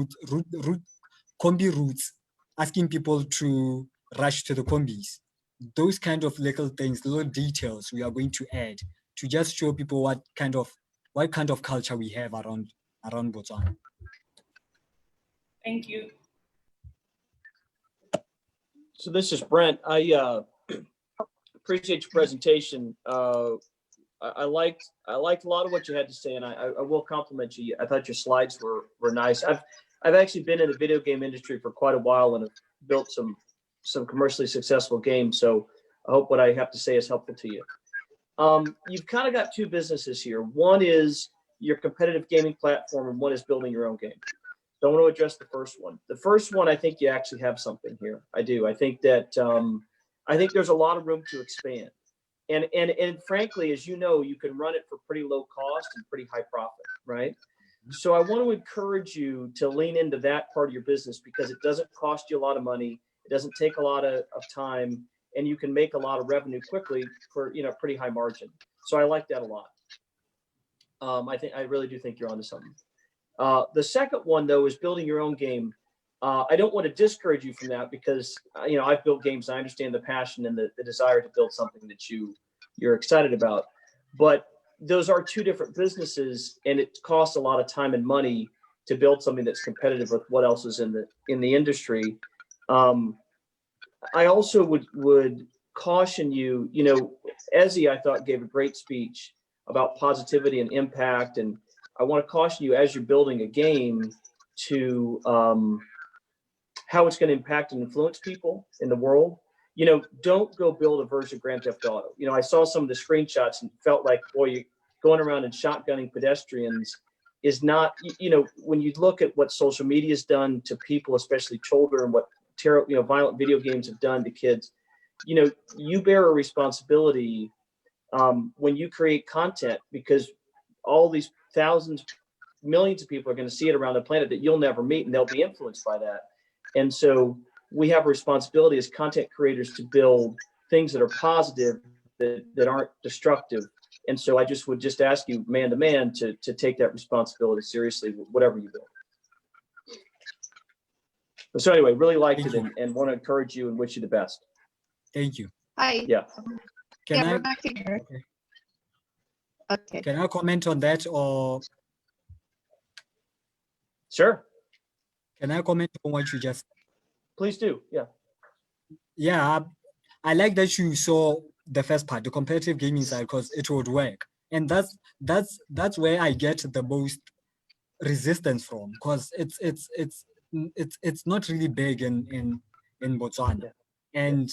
routes, asking people to rush to the combis. Those kind of little things, little details we are going to add to just show people what kind of culture we have around Botswana. Thank you. So this is Brent. I appreciate your presentation. I liked a lot of what you had to say, and I will compliment you. I thought your slides were nice. I've actually been in the video game industry for quite a while and have built some commercially successful games. So I hope what I have to say is helpful to you. You've kind of got 2 businesses here. One is your competitive gaming platform, and one is building your own game. So I want to address the first one. The first one, I think you actually have something here. I do. I think that I think there's a lot of room to expand. And frankly, as you know, you can run it for pretty low cost and pretty high profit, right? So I want to encourage you to lean into that part of your business because it doesn't cost you a lot of money. It doesn't take a lot of time, and you can make a lot of revenue quickly for, you know, pretty high margin. So I like that a lot. I really do think you're onto something. The second one though is building your own game. I don't want to discourage you from that because you know, I've built games. And I understand the passion and the desire to build something that you're excited about. But those are two different businesses, and it costs a lot of time and money to build something that's competitive with what else is in the industry. I also would caution you. You know, Ezzy, I thought, gave a great speech about positivity and impact, and I want to caution you as you're building a game to how it's going to impact and influence people in the world. You know, don't go build a version of Grand Theft Auto. You know, I saw some of the screenshots and felt like, boy, you going around and shotgunning pedestrians is not, you know, when you look at what social media has done to people, especially children, what violent video games have done to kids, you know, you bear a responsibility when you create content, because all these thousands, millions of people are going to see it around the planet that you'll never meet, and they'll be influenced by that. And so we have a responsibility as content creators to build things that are positive, that aren't destructive. And so I would just ask you, man to man, to take that responsibility seriously, whatever you build. So anyway, really liked it and want to encourage you and wish you the best. Thank you. Hi. Yeah. Can I? Rebecca here. Okay. Can I comment on that, or? Sure. Can I comment on what you just? Please do. Yeah. Yeah, I like that you saw the first part, the competitive gaming side, because it would work, and that's where I get the most resistance from, because it's not really big in Botswana, and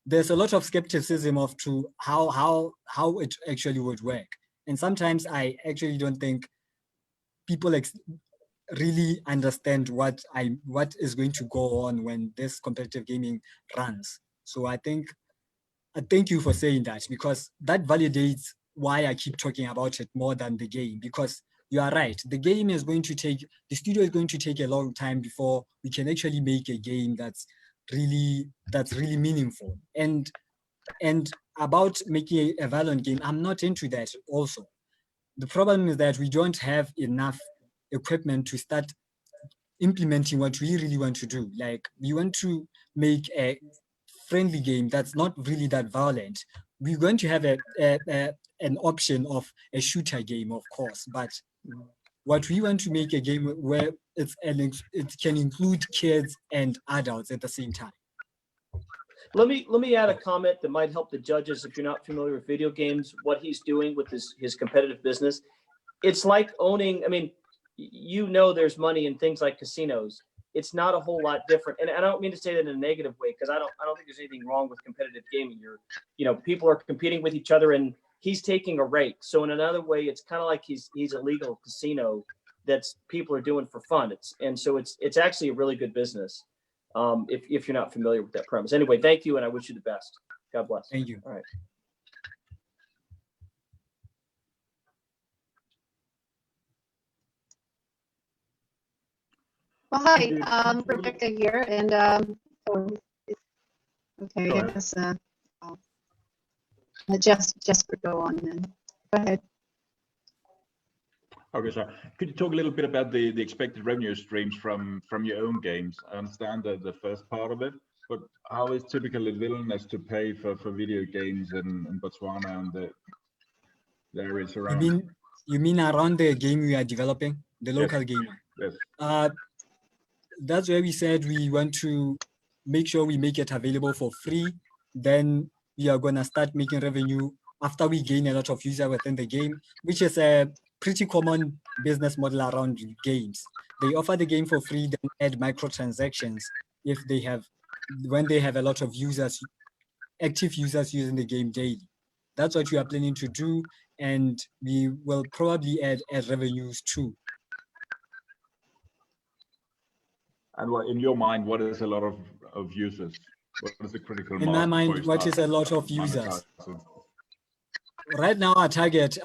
there's a lot of skepticism of to how it actually would work, and sometimes I actually don't think people really understand what is going to go on when this competitive gaming runs. So I thank you for saying that, because that validates why I keep talking about it more than the game, because you are right. The studio is going to take a long time before we can actually make a game that's really meaningful. And about making a violent game, I'm not into that also. The problem is that we don't have enough equipment to start implementing what we really want to do. Like, we want to make a friendly game that's not really that violent. We're going to have an option of a shooter game, of course, but what we want to make a game where it can include kids and adults at the same time. Let me add a comment that might help the judges if you're not familiar with video games, what he's doing with his competitive business. It's like owning, I mean, you know, there's money in things like casinos. It's not a whole lot different. And I don't mean to say that in a negative way, because I don't think there's anything wrong with competitive gaming. People are competing with each other, and he's taking a rake. So in another way, it's kind of like he's a legal casino that's people are doing for fun. It's actually a really good business. If you're not familiar with that premise. Anyway, thank you, and I wish you the best. God bless. Thank you. All right. Well, hi, Rebecca here, and okay, I guess I'll let Jesper go on then. Go ahead. Okay, so could you talk a little bit about the expected revenue streams from your own games? I understand the first part of it, but how is typically the willingness to pay for video games in Botswana and the areas around? You mean around the game we are developing, the local game? Yes. That's where we said we want to make sure we make it available for free. Then we are gonna start making revenue after we gain a lot of users within the game, which is a pretty common business model around games. They offer the game for free, then add microtransactions when they have a lot of users, active users using the game daily. That's what we are planning to do. and we will probably add revenues too. And what, in your mind, what is a lot of users? What is the critical In my mass before you mind, what start is a lot of users? monetizing? Right now, our target,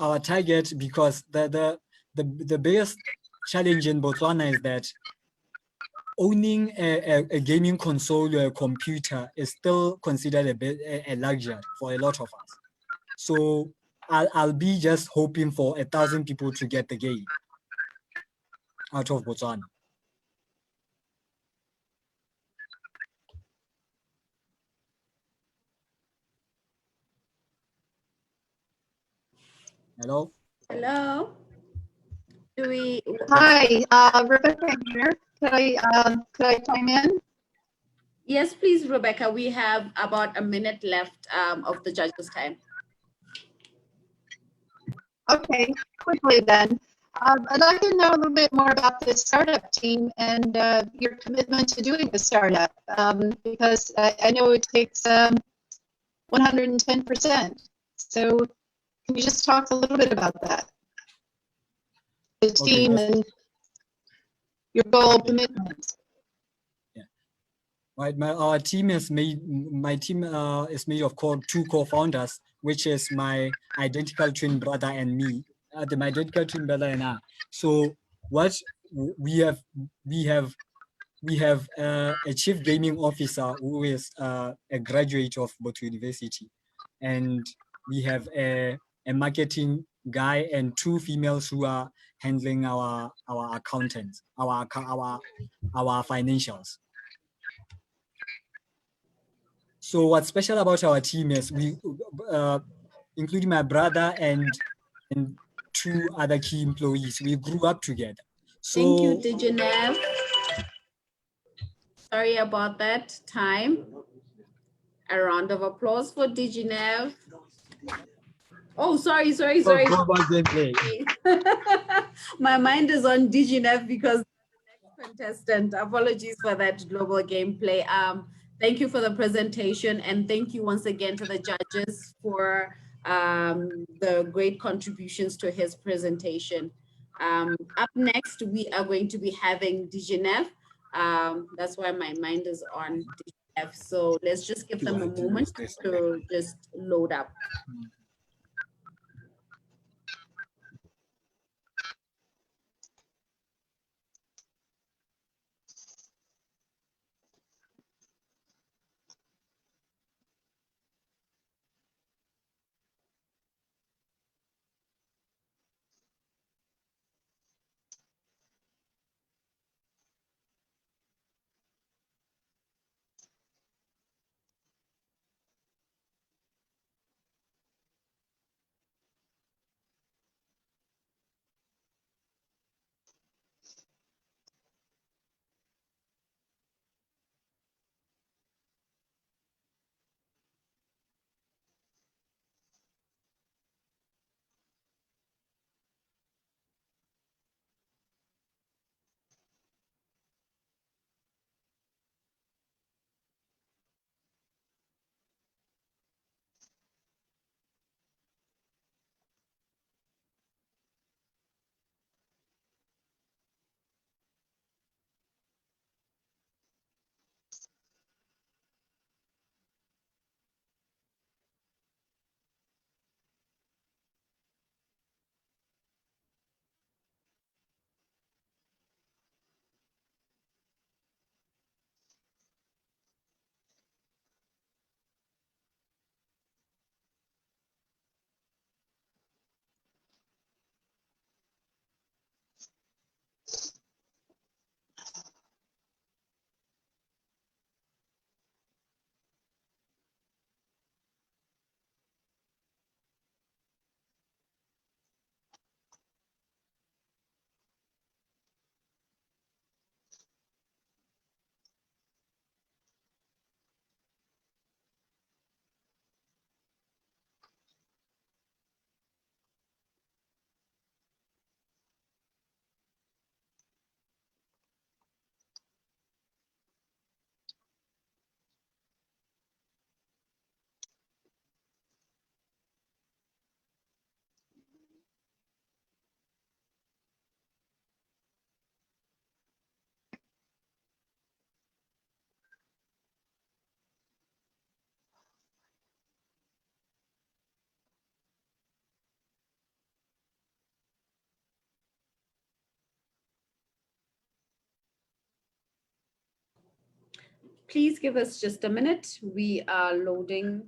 because the biggest challenge in Botswana is that owning a gaming console or a computer is still considered a luxury for a lot of us. So I'll be just hoping for 1,000 people to get the game out of Botswana. Hello? Hello? Do we? Hi, Rebecca here. Could I chime in? Yes, please, Rebecca. We have about a minute left of the judges' time. Okay, quickly then. I'd like to know a little bit more about the startup team and your commitment to doing the startup, because I know it takes 110%. So can you just talk a little bit about that? The team and your goal commitment. Right, our team is made. My team is made of two co-founders, which is my identical twin brother and me. My identical twin brother and I. So what we have a chief gaming officer who is a graduate of Botswana University, and we have a marketing guy and two females who are handling our accountants, our financials. So what's special about our team is we, including my brother and two other key employees, we grew up together. So thank you, Dijanev. Sorry about that time. A round of applause for Dijanev. Oh, sorry. My mind is on Dijanev because the next contestant. Apologies for that, global gameplay. Thank you for the presentation, and thank you once again to the judges for the great contributions to his presentation. Up next, we are going to be having Dijanev. That's why my mind is on Dijanev. So let's just give them a moment to just load up. Please give us just a minute. We are loading.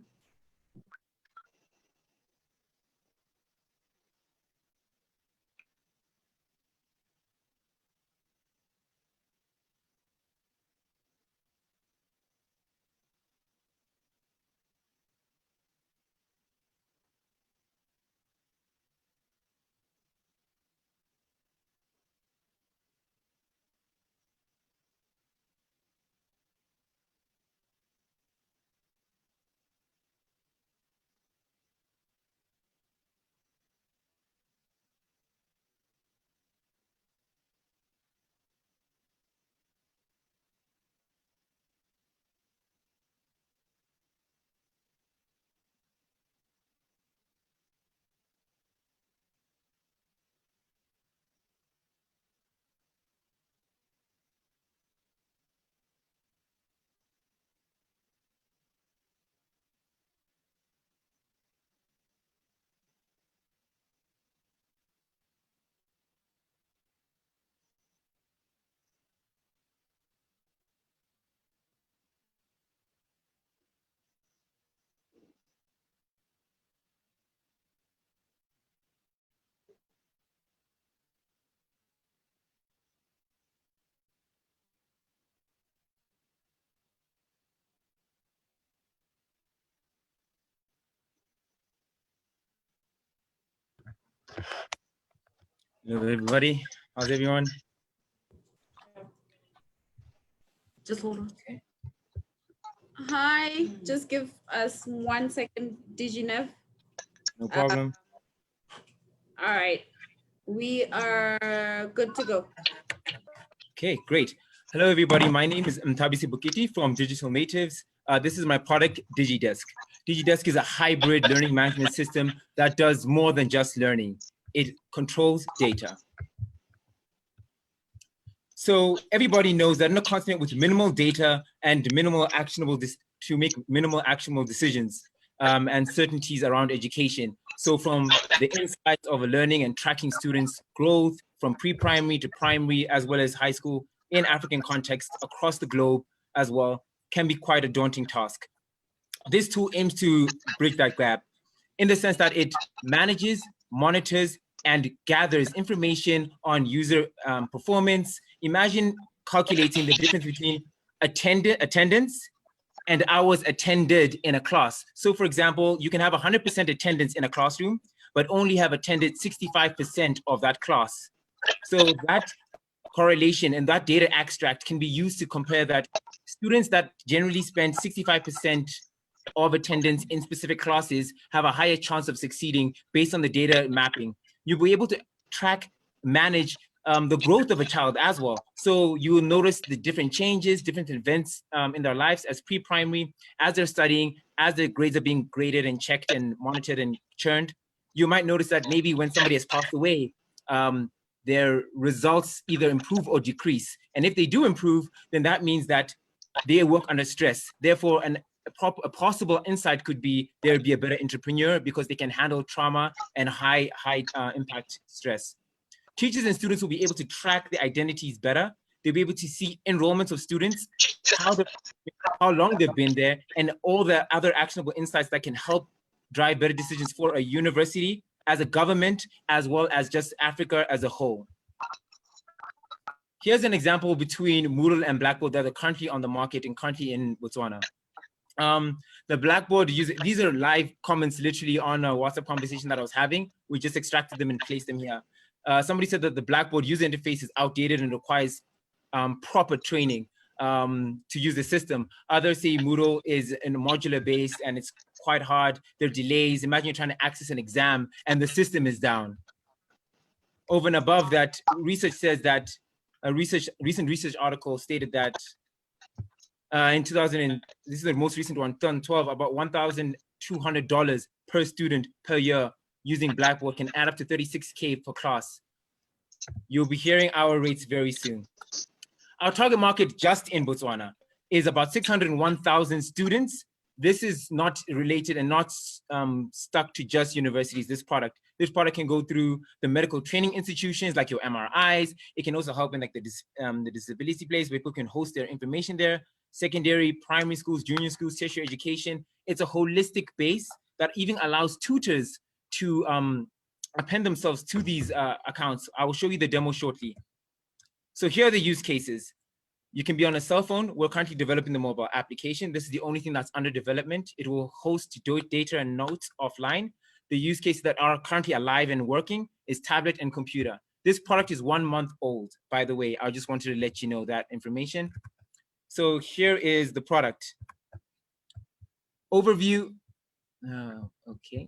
Hello, everybody. How's everyone? Just hold on. Okay. Hi, just give us 1 second, Diginev. No problem. All right, we are good to go. Okay, great. Hello, everybody. My name is Mtabisi Bukiti from Digital Natives. This is my product, DigiDesk. DigiDesk is a hybrid learning management system that does more than just learning. It controls data. So everybody knows that in a continent with minimal data and minimal actionable to make minimal actionable decisions and certainties around education. So from the insights of learning and tracking students' growth from pre-primary to primary, as well as high school in African context across the globe as well, can be quite a daunting task. This tool aims to bridge that gap in the sense that it manages, monitors, and gathers information on user performance. Imagine calculating the difference between attendance and hours attended in a class. So for example, you can have 100% attendance in a classroom, but only have attended 65% of that class. So that correlation and that data extract can be used to compare that students that generally spend 65% of attendance in specific classes have a higher chance of succeeding based on the data mapping. You'll be able to track, manage the growth of a child as well. So you will notice the different changes, different events in their lives as pre-primary, as they're studying, as their grades are being graded and checked and monitored and churned. You might notice that maybe when somebody has passed away, their results either improve or decrease. And if they do improve, then that means that they work under stress. Therefore, a possible insight could be they'll be a better entrepreneur because they can handle trauma and high impact stress. Teachers and students will be able to track the identities better. They'll be able to see enrollments of students, how long they've been there, and all the other actionable insights that can help drive better decisions for a university, as a government, as well as just Africa as a whole. Here's an example between Moodle and Blackboard that are currently on the market and currently in Botswana. The Blackboard user, these are live comments literally on a WhatsApp conversation that I was having. We just extracted them and placed them here. Somebody said that the Blackboard user interface is outdated and requires proper training to use the system. Others say Moodle is in modular based and it's quite hard. There are delays. Imagine you're trying to access an exam and the system is down. Over and above that, research says that a recent research article stated that in 2000, this is the most recent one, 2012, about $1,200 per student per year using Blackboard can add up to $36K per class. You'll be hearing our rates very soon. Our target market just in Botswana is about 601,000 students. This is not related and not stuck to just universities, this product. This product can go through the medical training institutions like your MRIs. It can also help in like the disability place where people can host their information there. secondary, primary schools, junior schools, tertiary education. It's a holistic base that even allows tutors to append themselves to these accounts. I will show you the demo shortly. So here are the use cases. You can be on a cell phone. We're currently developing the mobile application. This is the only thing that's under development. It will host data and notes offline. The use cases that are currently alive and working is tablet and computer. This product is 1 month old, by the way. I just wanted to let you know that information. So here is the product. Overview. Okay.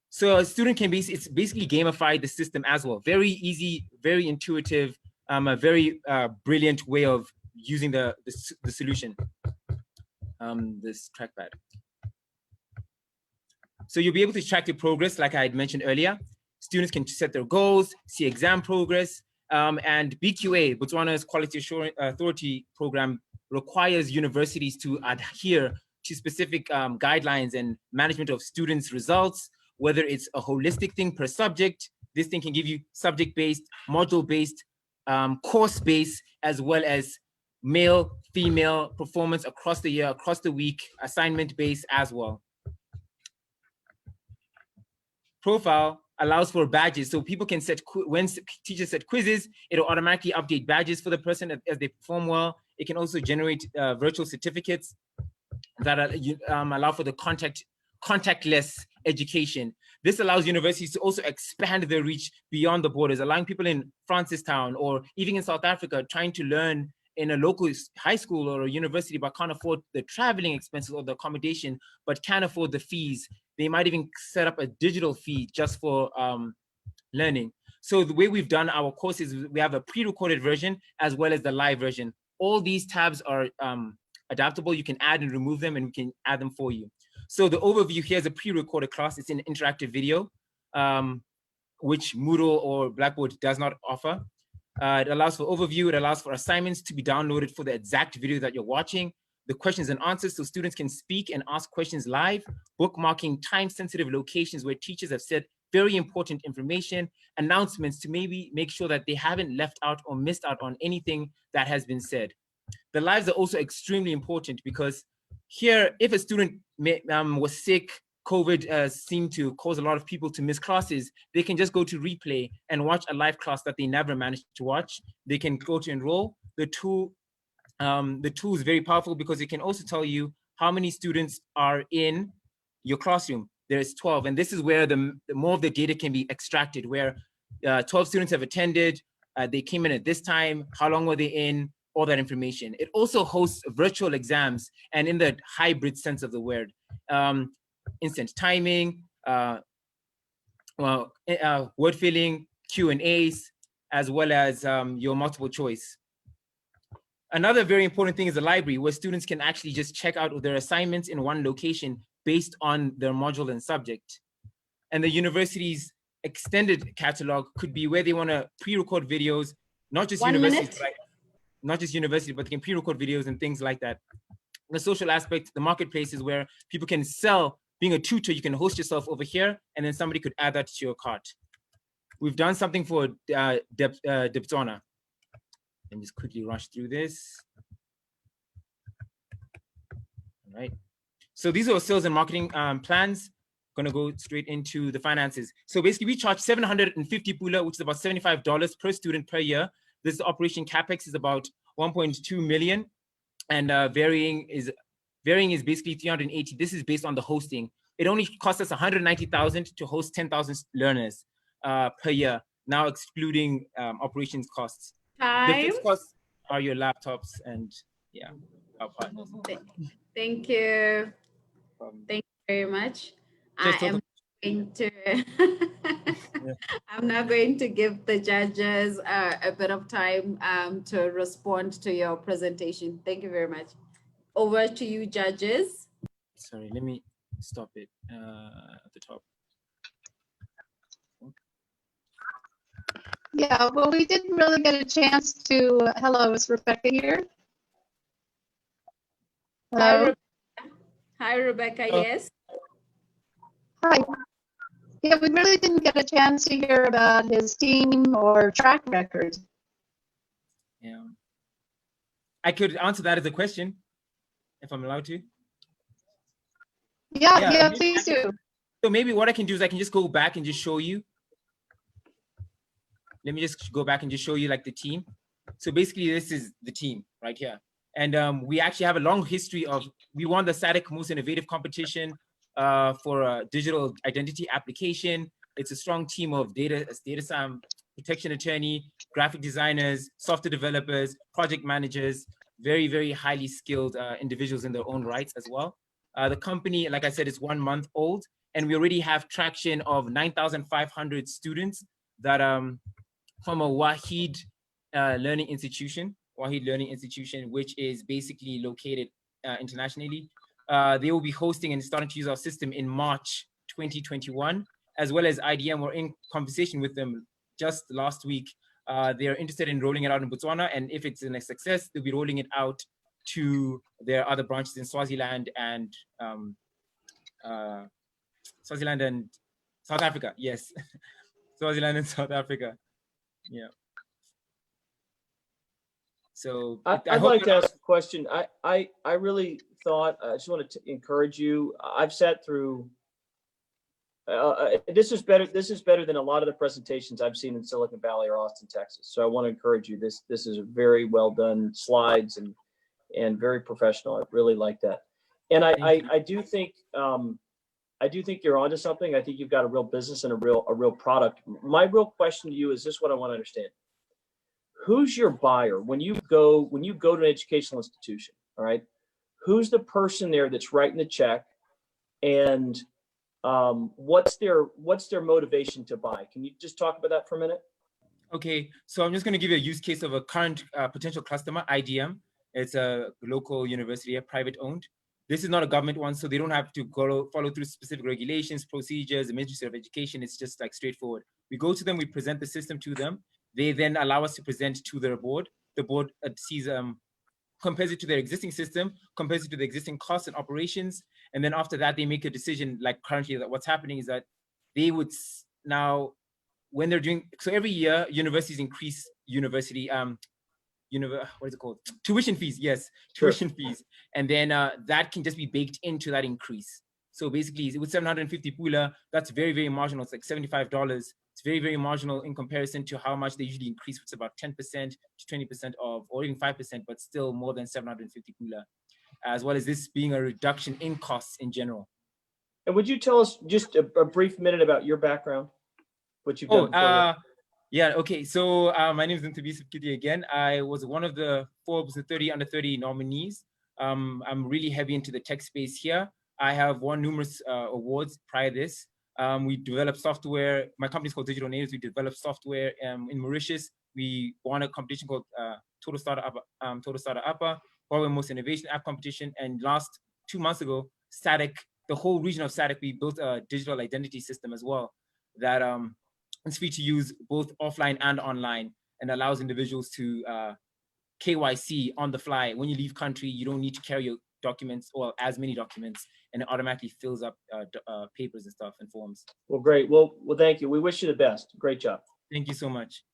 So a student can it's basically gamify the system as well. Very easy, very intuitive, a very brilliant way of using the solution, this trackpad. So you'll be able to track your progress, like I had mentioned earlier. Students can set their goals, see exam progress, and BQA, Botswana's Quality Assurance Authority program, requires universities to adhere to specific guidelines and management of students' results, whether it's a holistic thing per subject. This thing can give you subject-based, module-based, course-based, as well as male, female performance across the year, across the week, assignment-based as well. Profile allows for badges, so people can set, when teachers set quizzes, it'll automatically update badges for the person as they perform well. It can also generate virtual certificates that allow for the contactless education. This allows universities to also expand their reach beyond the borders, allowing people in Francistown or even in South Africa trying to learn in a local high school or a university but can't afford the traveling expenses or the accommodation, but can afford the fees. They might even set up a digital fee just for learning. So the way we've done our courses, we have a pre-recorded version as well as the live version. All these tabs are adaptable. You can add and remove them, and we can add them for you. So the overview here is a pre-recorded class. It's an interactive video, which Moodle or Blackboard does not offer. It allows for overview. It allows for assignments to be downloaded for the exact video that you're watching. The questions and answers, so students can speak and ask questions live. Bookmarking time-sensitive locations where teachers have said very important information. Announcements to maybe make sure that they haven't left out or missed out on anything that has been said. The lives are also extremely important because here, if a student was sick, COVID seemed to cause a lot of people to miss classes, they can just go to replay and watch a live class that they never managed to watch. They can go to enroll. The tool is very powerful because it can also tell you how many students are in your classroom. There's 12, and this is where the more of the data can be extracted, where 12 students have attended, they came in at this time, how long were they in, all that information. It also hosts virtual exams, and in the hybrid sense of the word, instant timing, word filling, Q&As, as well as your multiple choice. Another very important thing is the library, where students can actually just check out their assignments in one location based on their module and subject. And the university's extended catalog could be where they want to pre-record videos, not just universities, but they can pre-record videos and things like that. The social aspect, the marketplace is where people can sell. Being a tutor, you can host yourself over here, and then somebody could add that to your cart. We've done something for Botswana. Let me just quickly rush through this. All right. So these are our sales and marketing plans. Gonna go straight into the finances. So basically, we charge 750 pula, which is about $75 per student per year. This operation capex is about 1.2 million, and varying is basically 380. This is based on the hosting. It only costs us 190,000 to host 10,000 learners per year, now excluding operations costs. The fixed costs are your laptops and our partners. Thank you. Thank you very much. I'm now going to give the judges a bit of time to respond to your presentation. Thank you very much. Over to you, judges. Sorry, let me stop it at the top. Yeah, well, we didn't really get a chance to, hello, is Rebecca here? Hello? Hi, Rebecca, yes. Hi. Yeah, we really didn't get a chance to hear about his team or track record. Yeah. I could answer that as a question. if I'm allowed to. Yeah, please do. So maybe what I can do is I can just go back and just show you. Let me just go back and just show you like the team. So basically this is the team right here. And we actually have a long history of, we won the SADC Most Innovative Competition for a digital identity application. It's a strong team of data protection attorney, graphic designers, software developers, project managers, very, very highly skilled individuals in their own rights as well. The company, like I said, is 1 month old, and we already have traction of 9,500 students that from a Wahid Learning Institution, which is basically located internationally. They will be hosting and starting to use our system in March 2021, as well as IDM. We're in conversation with them just last week. They are interested in rolling it out in Botswana, and if it's a success, they'll be rolling it out to their other branches in Swaziland and South Africa. Yes, Swaziland and South Africa. Yeah. So I'd like to ask a question. I really thought, I just want to encourage you. I've sat through, this is better than a lot of the presentations I've seen in Silicon Valley or Austin, Texas. So I want to encourage you. This is a very well done slides and very professional. I really like that. And I do think you're onto something. I think you've got a real business and a real product. My real question to you is this: what I want to understand. Who's your buyer when you go to an educational institution? All right, who's the person there that's writing the check, and what's their motivation to buy? Can you just talk about that for a minute? Okay, so I'm just going to give you a use case of a current potential customer, IDM. It's a local university, a private owned. This is not a government one, so they don't have to follow through specific regulations, procedures, the Ministry of Education. It's just like straightforward. We go to them, we present the system to them. They then allow us to present to their board. The board sees, compares it to their existing system, compares it to the existing costs and operations. And then after that, they make a decision. Like currently, that what's happening is that they would now, when they're doing, so every year, universities increase what is it called? Tuition fees, yes, tuition fees. And then that can just be baked into that increase. So basically with 750 pula, that's very, very marginal. It's like $75. It's very, very marginal in comparison to how much they usually increase, which is about 10% to 20% of, or even 5%, but still more than 750 pula, as well as this being a reduction in costs in general. And would you tell us just a brief minute about your background, what you've done before? Yeah, okay. So my name is Nthabisa Kitty again. I was one of the Forbes 30 under 30 nominees. I'm really heavy into the tech space here. I have won numerous awards prior to this. We developed software. My company is called Digital Natives. We developed software in Mauritius. We won a competition called Total Starter Upper, Huawei Most Innovation App Competition. And last 2 months ago, SADC, the whole region of SADC, we built a digital identity system as well that it's free to use both offline and online, and allows individuals to KYC on the fly. When you leave country, you don't need to carry your documents or as many documents, and it automatically fills up papers and stuff and forms. Well, great. Well, thank you. We wish you the best. Great job. Thank you so much.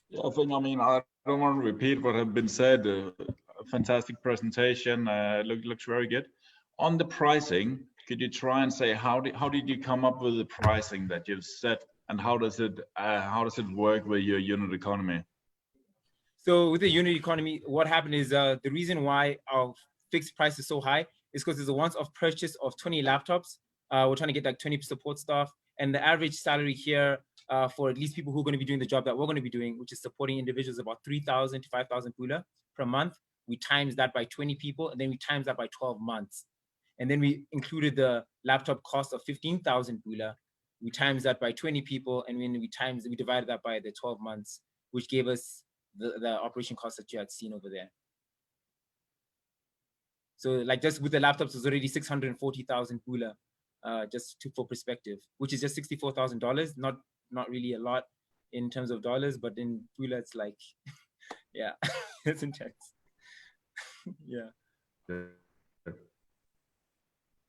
Yeah, I think, I mean, I don't want to repeat what has been said. A fantastic presentation. Looks very good. On the pricing, could you try and say how did you come up with the pricing that you've set, and how does it work with your unit economy? So with the unit economy, what happened is the reason why our fixed price is so high is because there's a once-off purchase of 20 laptops. We're trying to get like 20 support staff, and the average salary here for at least people who are going to be doing the job that we're going to be doing, which is supporting individuals, about 3,000 to 5,000 pula per month. We times that by 20 people, and then we times that by 12 months. And then we included the laptop cost of 15,000 pula. We times that by 20 people, and when we divided that by the 12 months, which gave us the operation cost that you had seen over there. So like just with the laptops, it was already 640,000 pula, for perspective, which is just $64,000. Not really a lot in terms of dollars, but in pula, it's like, yeah, it's intense. Yeah.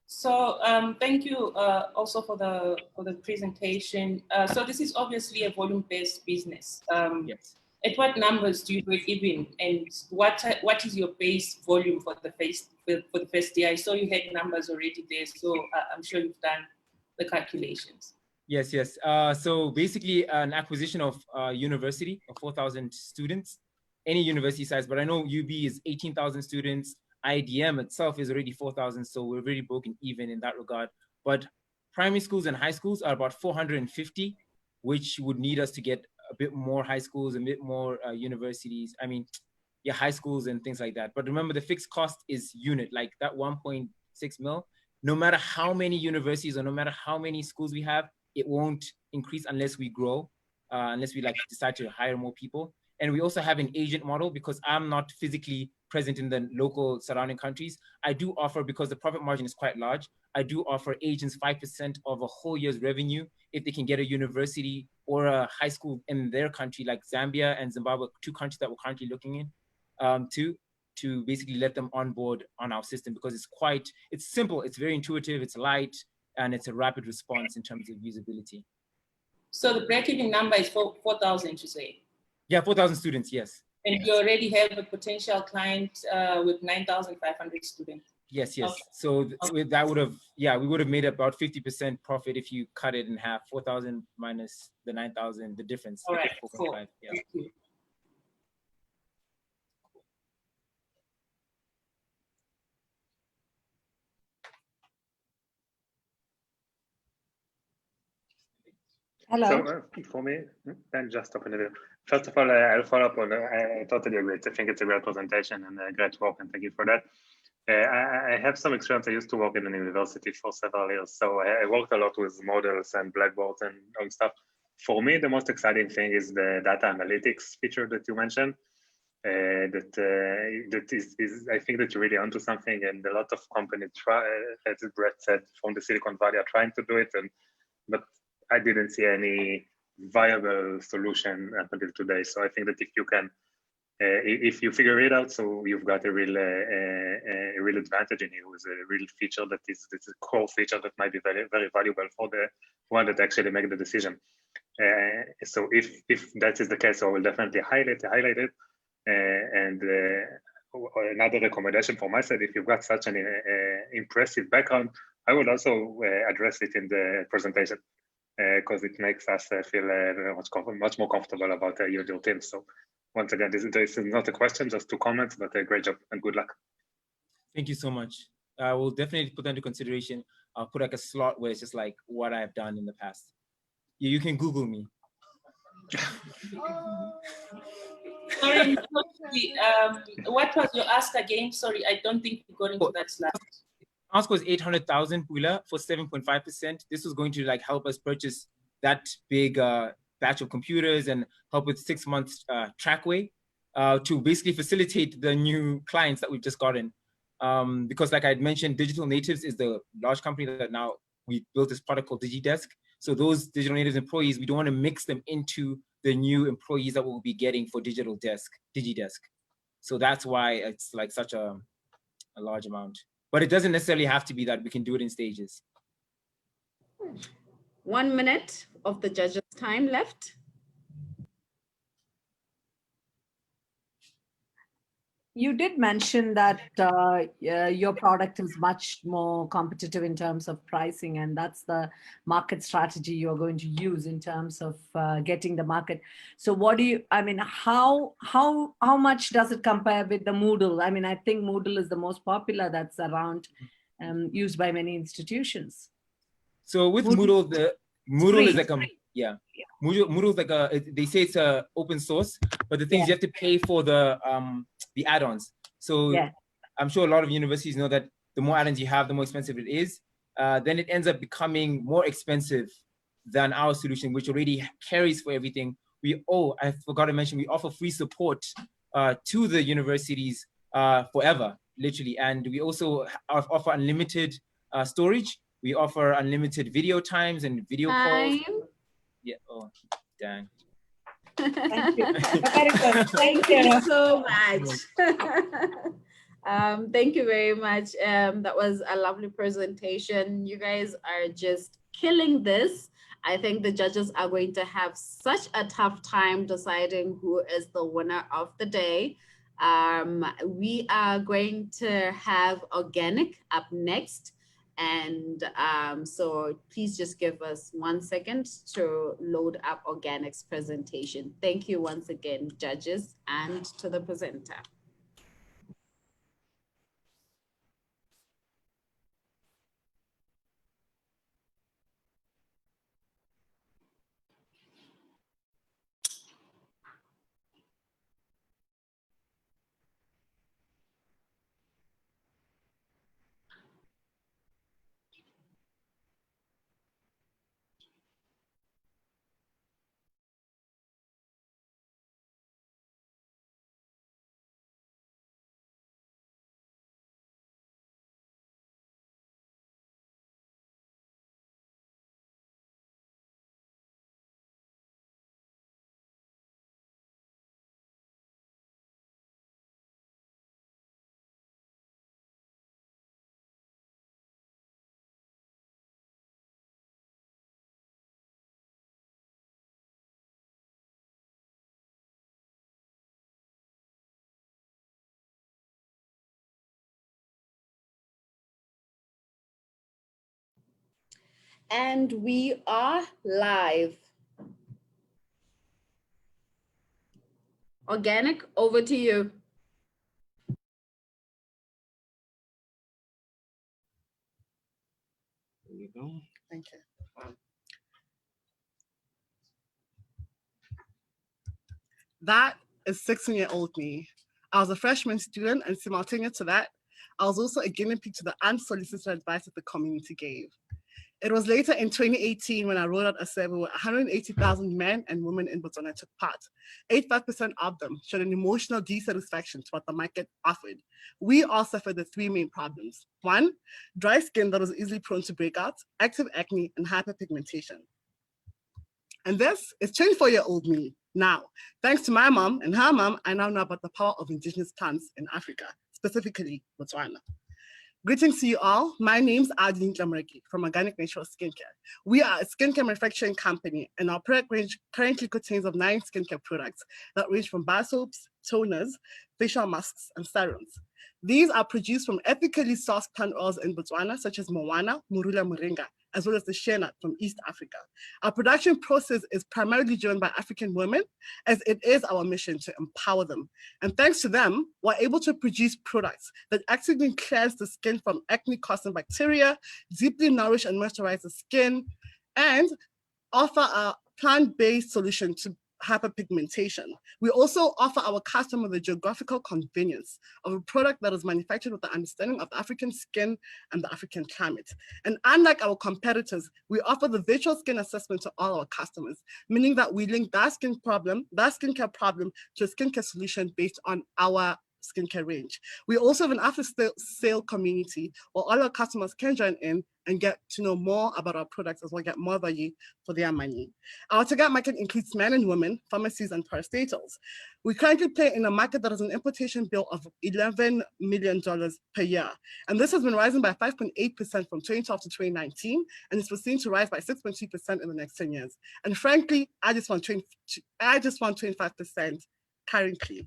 So thank you also for the presentation. So this is obviously a volume-based business. Yes. At what numbers do you break even, and what is your base volume for the first year? I saw you had numbers already there, so I'm sure you've done the calculations. Yes, yes. So basically, an acquisition of university of 4,000 students, any university size, but I know UB is 18,000 students. IDM itself is already 4,000, so we're really broken even in that regard. But primary schools and high schools are about 450, which would need us to get a bit more high schools, a bit more universities. I mean, yeah, high schools and things like that. But remember, the fixed cost is unit, like that 1.6 mil. No matter how many universities or no matter how many schools we have, it won't increase unless we grow, unless we like decide to hire more people. And we also have an agent model because I'm not physically present in the local surrounding countries. I do offer, because the profit margin is quite large, I do offer agents 5% of a whole year's revenue if they can get a university or a high school in their country, like Zambia and Zimbabwe, 2 countries that we're currently looking in, to basically let them on board on our system, because it's simple, it's very intuitive, it's light, and it's a rapid response in terms of usability. So the break-even number is 4,000, you say? Yeah, 4,000 students, yes. And you already have a potential client with 9,500 students. Yes, yes. Okay. So that would have, yeah, we would have made about 50% profit if you cut it in half. 4,000 minus the 9,000, the difference. All right, 4.5, cool. yeah. Thank you. Hello. So for me, then just open it. First of all, I'll follow up on. I totally agree. I think it's a great presentation and a great work, and thank you for that. I have some experience. I used to work in a university for several years, so I worked a lot with models and blackboards and all stuff. For me, the most exciting thing is the data analytics feature that you mentioned. That is I think that you're really onto something, and a lot of companies try, as Brett said, from the Silicon Valley are trying to do it, but I didn't see any viable solution up until today. So I think that if you can, if you figure it out, so you've got a real advantage in here with a real feature that's a core feature that might be very, very valuable for the one that actually make the decision. So if that is the case, I will definitely highlight it. And another recommendation from my side, if you've got such an impressive background, I would also address it in the presentation, because it makes us feel much more comfortable about your team. So once again, this is not a question, just 2 comments, but a great job and good luck. Thank you so much. I will definitely put that into consideration. I'll put like a slot where it's just like what I've done in the past. You can Google me. Sorry, what was your ask again? Sorry, I don't think you got into that slide. Ask was 800,000 Pula for 7.5%. This was going to like help us purchase that big batch of computers and help with 6 months trackway to basically facilitate the new clients that we've just gotten. Because like I had mentioned, Digital Natives is the large company that now we built this product called DigiDesk. So those Digital Natives employees, we don't want to mix them into the new employees that we'll be getting for DigiDesk. So that's why it's like such a large amount. But it doesn't necessarily have to be that. We can do it in stages. 1 minute of the judges' time left. You did mention that your product is much more competitive in terms of pricing, and that's the market strategy you're going to use in terms of getting the market. So what do you, I mean, how much does it compare with the Moodle? I mean, I think Moodle is the most popular that's around, used by many institutions. So with Moodle, the Moodle is like Moodle is like they say it's a open source, but the thing is you have to pay for the add-ons. So I'm sure a lot of universities know that the more add-ons you have, the more expensive it is. Then it ends up becoming more expensive than our solution, which already carries for everything. I forgot to mention, we offer free support to the universities forever, literally. And we also offer unlimited storage. We offer unlimited video times and video calls. Yeah. Oh, dang. Thank you. Thank you so much. Thank you very much. That was a lovely presentation. You guys are just killing this. I think the judges are going to have such a tough time deciding who is the winner of the day. We are going to have organic up next. And so please just give us 1 second to load up organic's presentation. Thank you once again, judges, and to the presenter. And we are live. Organic, over to you. There you go. Thank you. That is 16-year-old me. I was a freshman student, and simultaneous to that, I was also a guinea pig to the unsolicited advice that the community gave. It was later in 2018 when I rolled out a survey where 180,000 men and women in Botswana took part. 85% of them showed an emotional dissatisfaction to what the market offered. We all suffered the three main problems. One, dry skin that was easily prone to breakouts, active acne, and hyperpigmentation. And this is 24-year-old me. Now, thanks to my mom and her mom, I now know about the power of indigenous plants in Africa, specifically Botswana. Greetings to you all. My name's Adine Tlamareki from Organic Natural Skincare. We are a skincare manufacturing company, and our product range currently contains of 9 skincare products that range from bar soaps, toners, facial masks, and serums. These are produced from ethically sourced plant oils in Botswana, such as Moana, Murula Moringa, as well as the shea nut from East Africa. Our production process is primarily driven by African women, as it is our mission to empower them. And thanks to them, we're able to produce products that actively cleanse the skin from acne-causing bacteria, deeply nourish and moisturize the skin, and offer a plant-based solution to hyperpigmentation. We also offer our customer the geographical convenience of a product that is manufactured with the understanding of African skin and the African climate. And unlike our competitors, we offer the virtual skin assessment to all our customers, meaning that we link that skincare problem to a skincare solution based on our skincare range. We also have an after-sale community where all our customers can join in and get to know more about our products as well, get more value for their money. Our target market includes men and women, pharmacies, and parastatals. We currently play in a market that has an importation bill of $11 million per year. And this has been rising by 5.8% from 2012 to 2019, and it's foreseen to rise by 6.2% in the next 10 years. And frankly, I just want 25% currently.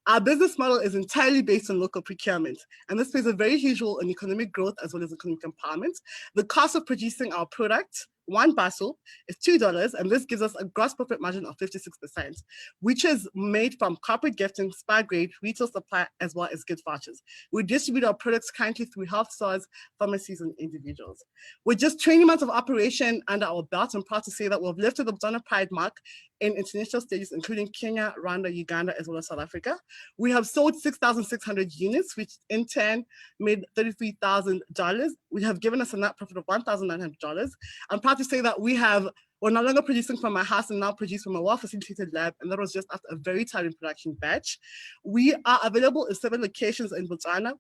Our business model is entirely based on local procurement, and this plays a very huge role in economic growth as well as economic empowerment. The cost of producing our product, one bar soap, is $2, and this gives us a gross profit margin of 56%, which is made from corporate gifting, spa grade, retail supply, as well as gift vouchers. We distribute our products currently through health stores, pharmacies, and individuals. With just 20 months of operation under our belt, I'm proud to say that we've lifted the Botswana Pride mark in international stages, including Kenya, Rwanda, Uganda, as well as South Africa. We have sold 6,600 units, which in turn made $33,000. We have given us a net profit of $1,900. I'm proud to say that we're no longer producing from my house and now produce from a well-facilitated lab, and that was just after a very tiring production batch. We are available in 7 locations in Botswana,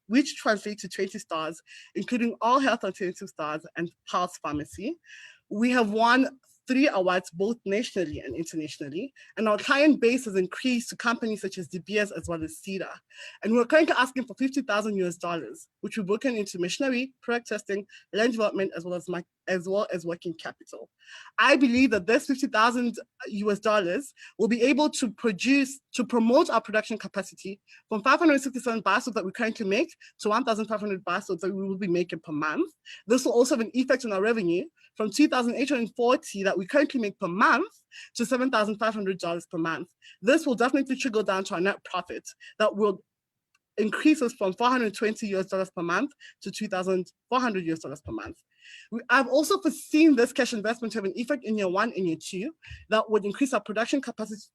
which translate to 20 stores, including all health alternative stores and Pulse Pharmacy. We have won 3 awards, both nationally and internationally. And our client base has increased to companies such as De Beers as well as Cedar. And we're currently asking for $50,000, which we're broken into machinery, product testing, land development, as well as working capital. I believe that this $50,000 will be able to promote our production capacity from 567 bar soaps that we currently make to 1,500 bar soaps that we will be making per month. This will also have an effect on our revenue from 2,840 that we currently make per month to $7,500 per month. This will definitely trickle down to our net profit that will increase us from $420 per month to $2,400 per month. I've also foreseen this cash investment to have an effect in year 1 and year 2 that would increase our production capacity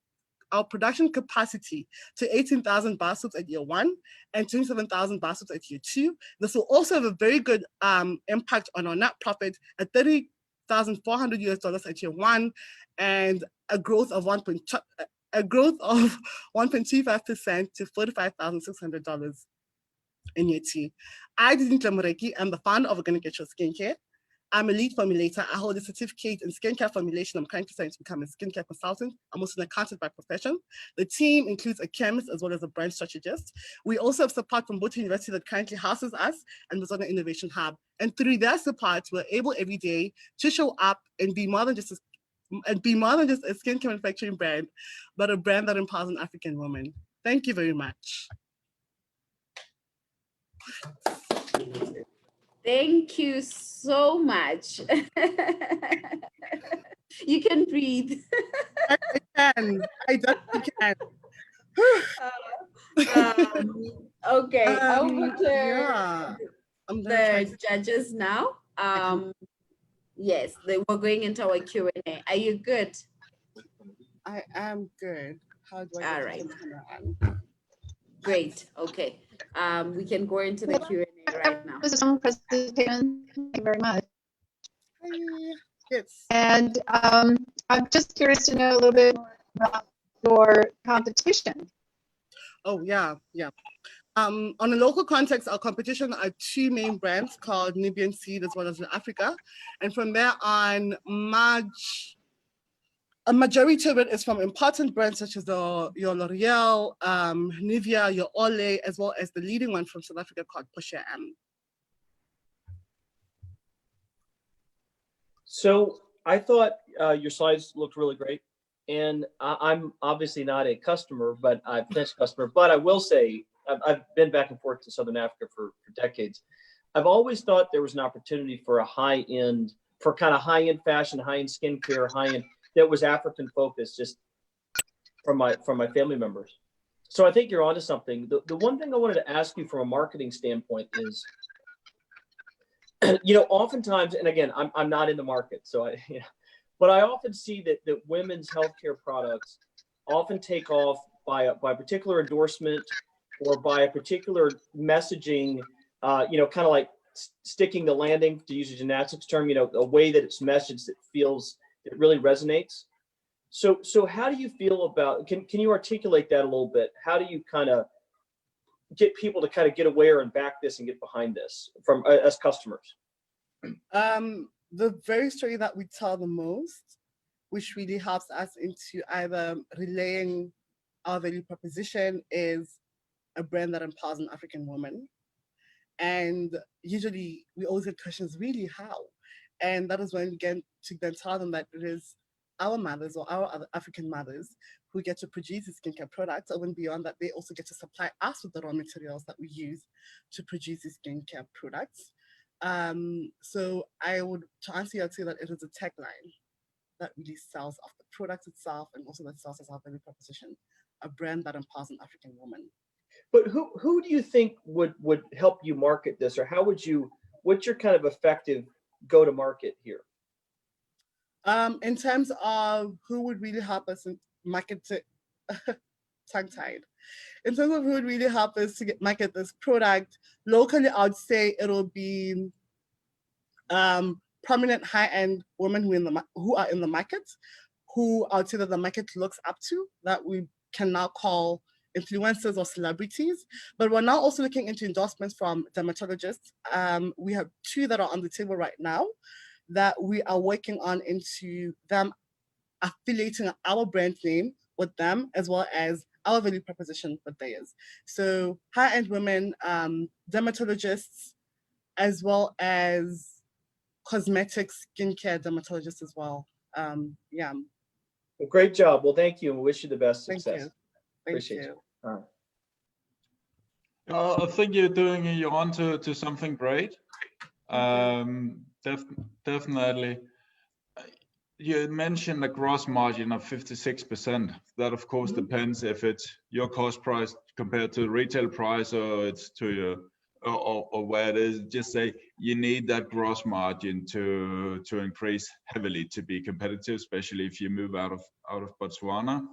to 18,000 bar soaps at year 1 and 27,000 bar soaps at year 2. This will also have a very good impact on our net profit at $30,400 at year 1 and a growth of 1.25% to $45,600 in year 2. I, Dintle Mureki, am the founder of Organic Natural Skincare. I'm a lead formulator. I hold a certificate in skincare formulation. I'm currently starting to become a skincare consultant. I'm also an accountant by profession. The team includes a chemist as well as a brand strategist. We also have support from Botswana University that currently houses us and Botswana Innovation Hub. And through their support, we're able every day to show up and be more than just a skincare manufacturing brand, but a brand that empowers an African woman. Thank you very much. Thank you so much. You can breathe. I can. I definitely can. Okay, over to yeah. the judges now. Yes, we're going into our Q&A. Are you good? I am good. How do I? All right. Great. Okay. We can go into the Q&A right now. This is some presentation. Thank you very much. Yes. And I'm just curious to know a little bit more about your competition. Oh, yeah. On a local context, our competition are 2 main brands called Nubian Seed as well as Africa. And from there on, a majority of it is from important brands such as your L'Oreal, Nivea, your Olay, as well as the leading one from South Africa called Posher M. So I thought your slides looked really great. And I'm obviously not a customer, but a potential customer. But I will say, I've been back and forth to Southern Africa for decades. I've always thought there was an opportunity for high-end fashion, high-end skincare, high-end that was African focused, just from my family members. So I think you're onto something. The one thing I wanted to ask you from a marketing standpoint is, oftentimes, and again, I'm not in the market, so but I often see that women's healthcare products often take off by a particular endorsement or by a particular messaging, kind of like sticking the landing, to use a gymnastics term, a way that it's messaged that feels it really resonates. So how do you feel about, can you articulate that a little bit? How do you kind of get people to kind of get aware and back this and get behind this from as customers? The very story that we tell the most, which really helps us into either relaying our value proposition, is a brand that empowers an African woman. And usually we always get questions, really, how? And that is when we get to then tell them that it is our mothers or our other African mothers who get to produce the skincare products. Over and beyond that, they also get to supply us with the raw materials that we use to produce the skincare products. So to answer you, I'd say that it is a tagline that really sells off the product itself and also that sells as our value proposition, a brand that empowers an African woman. But who do you think would help you market this, or what's your kind of effective go-to-market here? In terms of who would really help us market it, tongue-tied. In terms of who would really help us to market this product, locally, I would say it'll be prominent high-end women who are in the market, who I would say that the market looks up to, that we can now call influencers or celebrities. But we're now also looking into endorsements from dermatologists. We have 2 that are on the table right now. that we are working on into them affiliating our brand name with them, as well as our value proposition with theirs. So high-end women, dermatologists, as well as cosmetic skincare dermatologists as well. Yeah. Well, great job. Well, thank you, and we wish you the best Thank success. you. Appreciate you. All right. I think you're on to something great. Definitely. You mentioned a gross margin of 56%. That of course depends if it's your cost price compared to the retail price, or it's to your or where it is. Just say you need that gross margin to increase heavily to be competitive, especially if you move out of Botswana.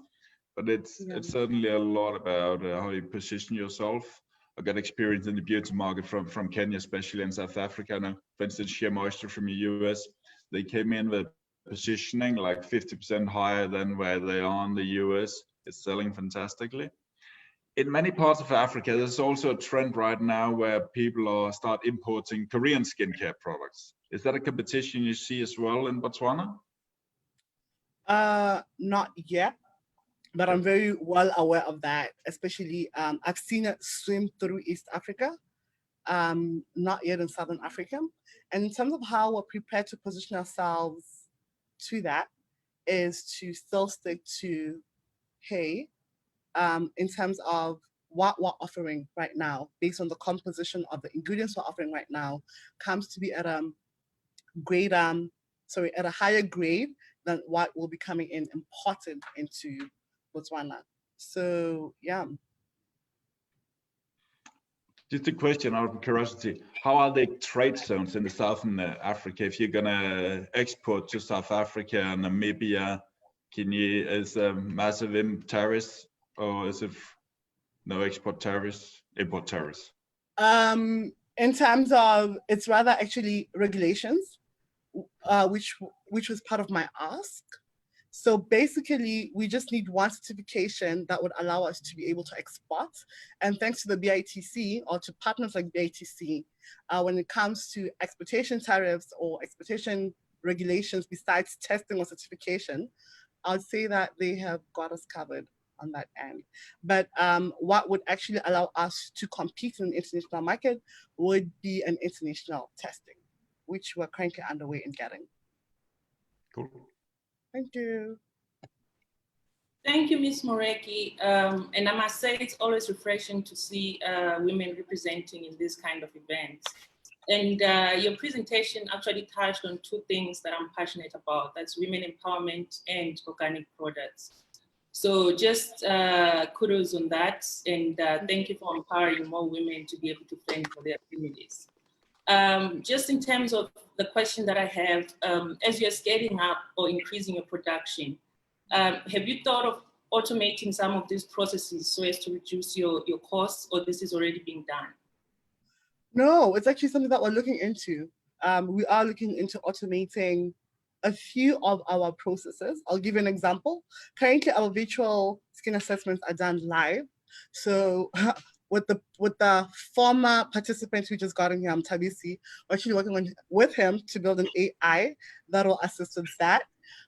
But it's certainly a lot about how you position yourself. I got experience in the beauty market from Kenya, especially in South Africa. Now, for instance, Sheer Moisture from the US, they came in with positioning like 50% higher than where they are in the US. It's selling fantastically. In many parts of Africa, there's also a trend right now where people are start importing Korean skincare products. Is that a competition you see as well in Botswana? Not yet, but I'm very well aware of that. Especially, I've seen it swim through East Africa, not yet in Southern Africa. And in terms of how we're prepared to position ourselves to that, is to still stick to, hey, in terms of what we're offering right now, based on the composition of the ingredients we're offering right now, comes to be at a grade, at a higher grade than what will be coming in imported into Botswana. So yeah. Just a question out of curiosity, how are the trade zones in the Southern Africa? If you're gonna export to South Africa and Namibia, is there massive tariffs, or is it no export tariffs, import tariffs? In terms of, it's rather actually regulations, which was part of my ask. So basically, we just need one certification that would allow us to be able to export. And thanks to the BITC, or to partners like BITC, when it comes to exportation tariffs or exportation regulations besides testing or certification, I'd say that they have got us covered on that end. But what would actually allow us to compete in the international market would be an international testing, which we're currently underway in getting. Cool. Thank you. Thank you, Ms. Moreki. And I must say, it's always refreshing to see women representing in this kind of events. And your presentation actually touched on two things that I'm passionate about. That's women empowerment and organic products. So just kudos on that. And thank you for empowering more women to be able to fend for their families. Just in terms of the question that I have, as you're scaling up or increasing your production, have you thought of automating some of these processes so as to reduce your costs, or this is already being done? No, it's actually something that we're looking into. We are looking into automating a few of our processes. I'll give you an example. Currently, our virtual skin assessments are done live. So with the former participant who just got in here, Tabisi, we're actually working with him to build an AI that will assist with that.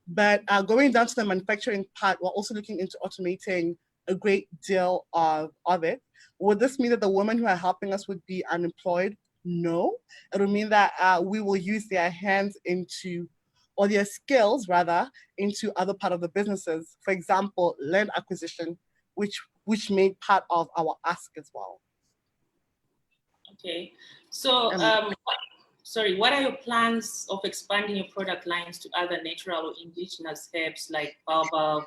But going down to the manufacturing part, we're also looking into automating a great deal of it. Would this mean that the women who are helping us would be unemployed? No. It would mean that we will use their hands into, or their skills rather, into other part of the businesses. For example, land acquisition, which made part of our ask as well. Okay. So, sorry, what are your plans of expanding your product lines to other natural or indigenous herbs like baobab,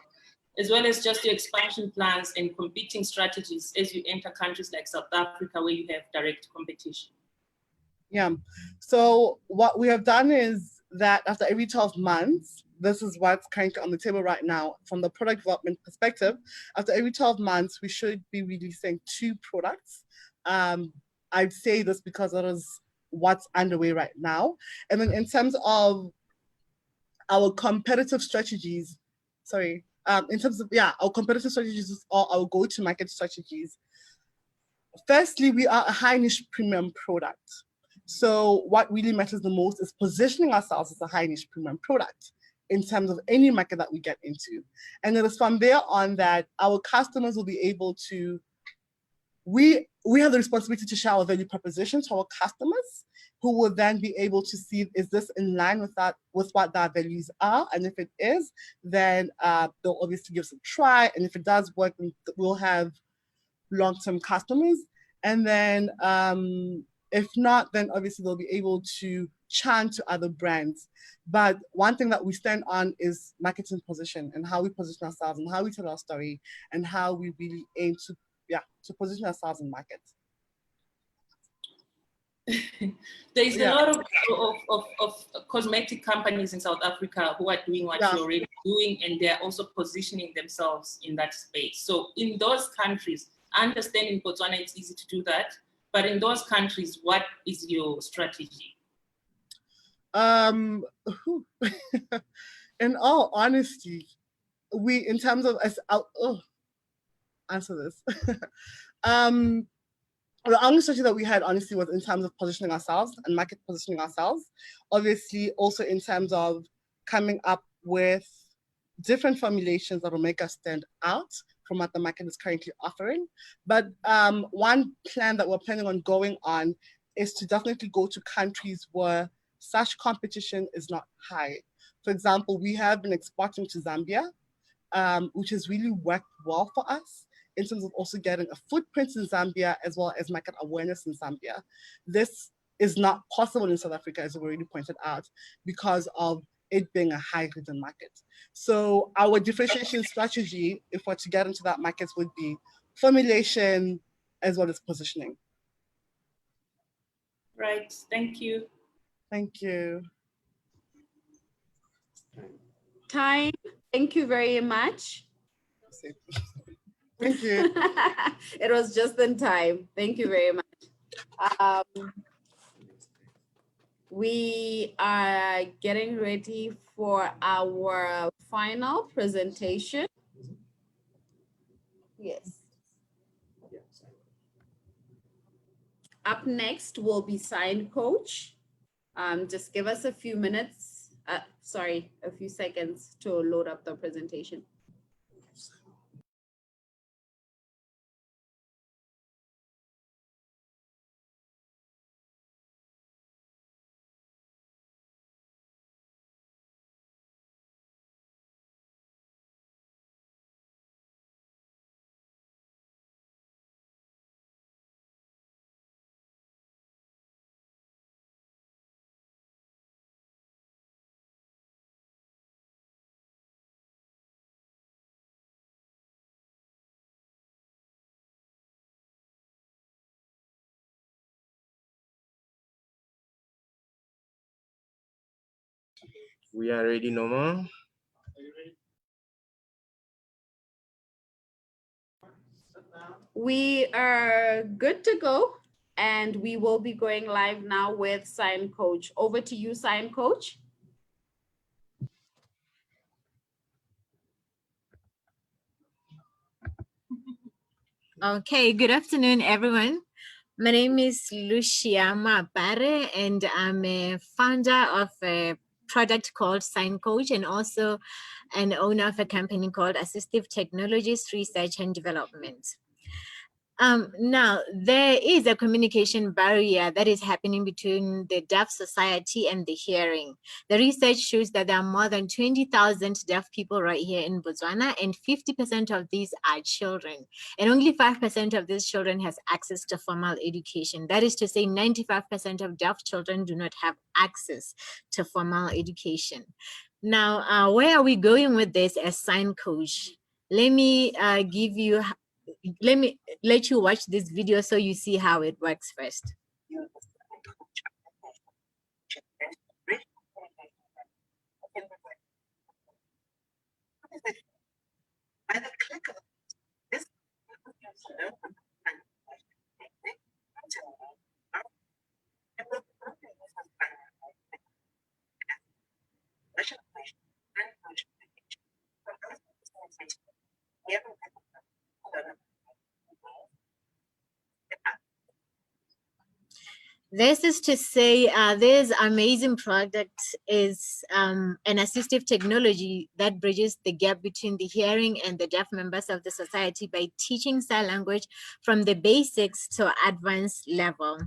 as well as just your expansion plans and competing strategies as you enter countries like South Africa where you have direct competition? Yeah, so what we have done is that after every 12 months, this is what's currently on the table right now from the product development perspective. After every 12 months, we should be releasing 2 products. I'd say this because it is what's underway right now. And then in terms of our competitive strategies, our competitive strategies or our go-to-market strategies. Firstly, we are a high niche premium product. So what really matters the most is positioning ourselves as a high niche premium product in terms of any market that we get into. And it is from there on that our customers will be able to, we have the responsibility to share our value proposition to our customers, who will then be able to see, is this in line with that, with what their values are? And if it is, then they'll obviously give us a try. And if it does work, we'll have long-term customers. And then if not, then obviously they'll be able to chant to other brands. But one thing that we stand on is marketing position and how we position ourselves and how we tell our story and how we really aim to, to position ourselves in markets. There's a lot of cosmetic companies in South Africa who are doing what you're already doing, and they're also positioning themselves in that space. So in those countries, I understand in Botswana it's easy to do that, but in those countries, what is your strategy? In all honesty, we, in terms of, answer this. The only strategy that we had, honestly, was in terms of positioning ourselves and market positioning ourselves. Obviously, also in terms of coming up with different formulations that will make us stand out from what the market is currently offering. But one plan that we're planning on going on is to definitely go to countries where such competition is not high. For example, we have been exporting to Zambia, which has really worked well for us in terms of also getting a footprint in Zambia as well as market awareness in Zambia. This is not possible in South Africa, as we already pointed out, because of it being a high hidden market. So our differentiation strategy, if we're to get into that market, would be formulation as well as positioning. Right, thank you. Thank you. Time, thank you very much. Thank you. It was just in time. Thank you very much. We are getting ready for our final presentation. Yes. Up next will be Sign Coach. Just give us a few minutes, a few seconds to load up the presentation. We are ready, Norma. We are good to go, and we will be going live now with Sign Coach. Over to you, Sign Coach. Okay, good afternoon, everyone. My name is Lucia Mabare, and I'm a founder of a product called Sign Coach and also an owner of a company called Assistive Technologies Research and Development. Now, there is a communication barrier that is happening between the deaf society and the hearing. The research shows that there are more than 20,000 deaf people right here in Botswana, and 50% of these are children. And only 5% of these children has access to formal education. That is to say 95% of deaf children do not have access to formal education. Now, where are we going with this as Sign Coach? Let me let you watch this video so you see how it works first. This is to say, this amazing product is an assistive technology that bridges the gap between the hearing and the deaf members of the society by teaching sign language from the basics to advanced level.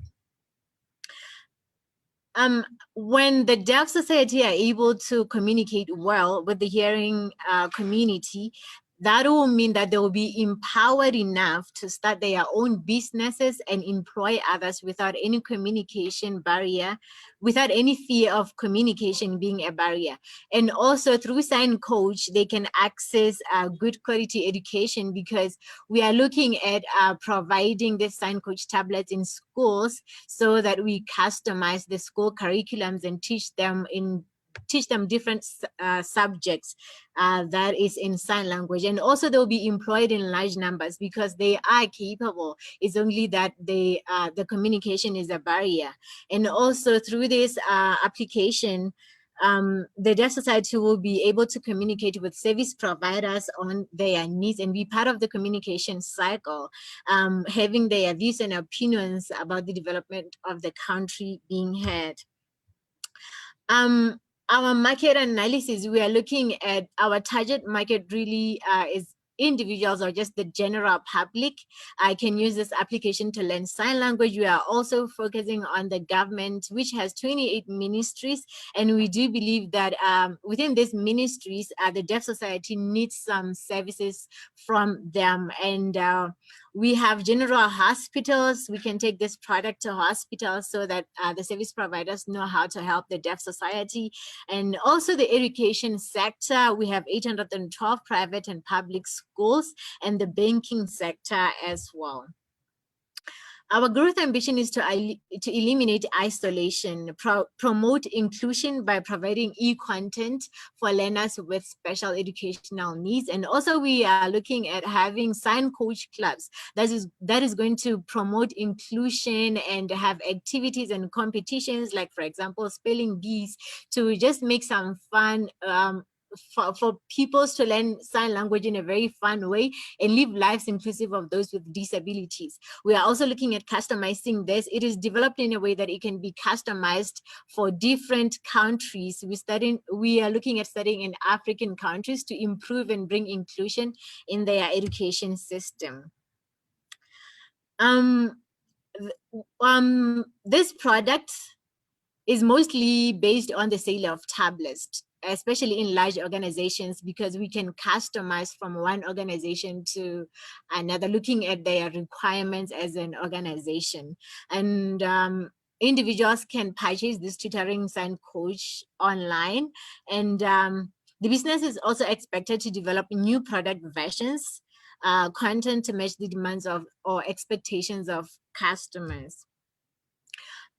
When the deaf society are able to communicate well with the hearing community, that will mean that they will be empowered enough to start their own businesses and employ others without any communication barrier, without any fear of communication being a barrier. And also through Sign Coach, they can access good quality education, because we are looking at providing the Sign Coach tablets in schools so that we customize the school curriculums and teach them different subjects that is in sign language. And also they'll be employed in large numbers because they are capable. It's only that the communication is a barrier. And also through this application, the Deaf Society will be able to communicate with service providers on their needs and be part of the communication cycle, having their views and opinions about the development of the country being heard. Our market analysis, we are looking at our target market really is individuals or just the general public. I can use this application to learn sign language. We are also focusing on the government, which has 28 ministries. And we do believe that within these ministries, the Deaf Society needs some services from them. And we have general hospitals. We can take this product to hospitals so that the service providers know how to help the Deaf Society. And also the education sector, we have 812 private and public schools, and the banking sector as well. Our growth ambition is to eliminate isolation, promote inclusion by providing e-content for learners with special educational needs. And also we are looking at having sign coach clubs that is going to promote inclusion and have activities and competitions, like for example, spelling bees, to just make some fun for people to learn sign language in a very fun way and live lives inclusive of those with disabilities. We are also looking at customizing this. It is developed in a way that it can be customized for different countries. We are looking at studying in African countries to improve and bring inclusion in their education system. This product is mostly based on the sale of tablets, especially in large organizations, because we can customize from one organization to another, looking at their requirements as an organization. And individuals can purchase this tutoring sign coach online. And the business is also expected to develop new product versions, content to match the demands of or expectations of customers.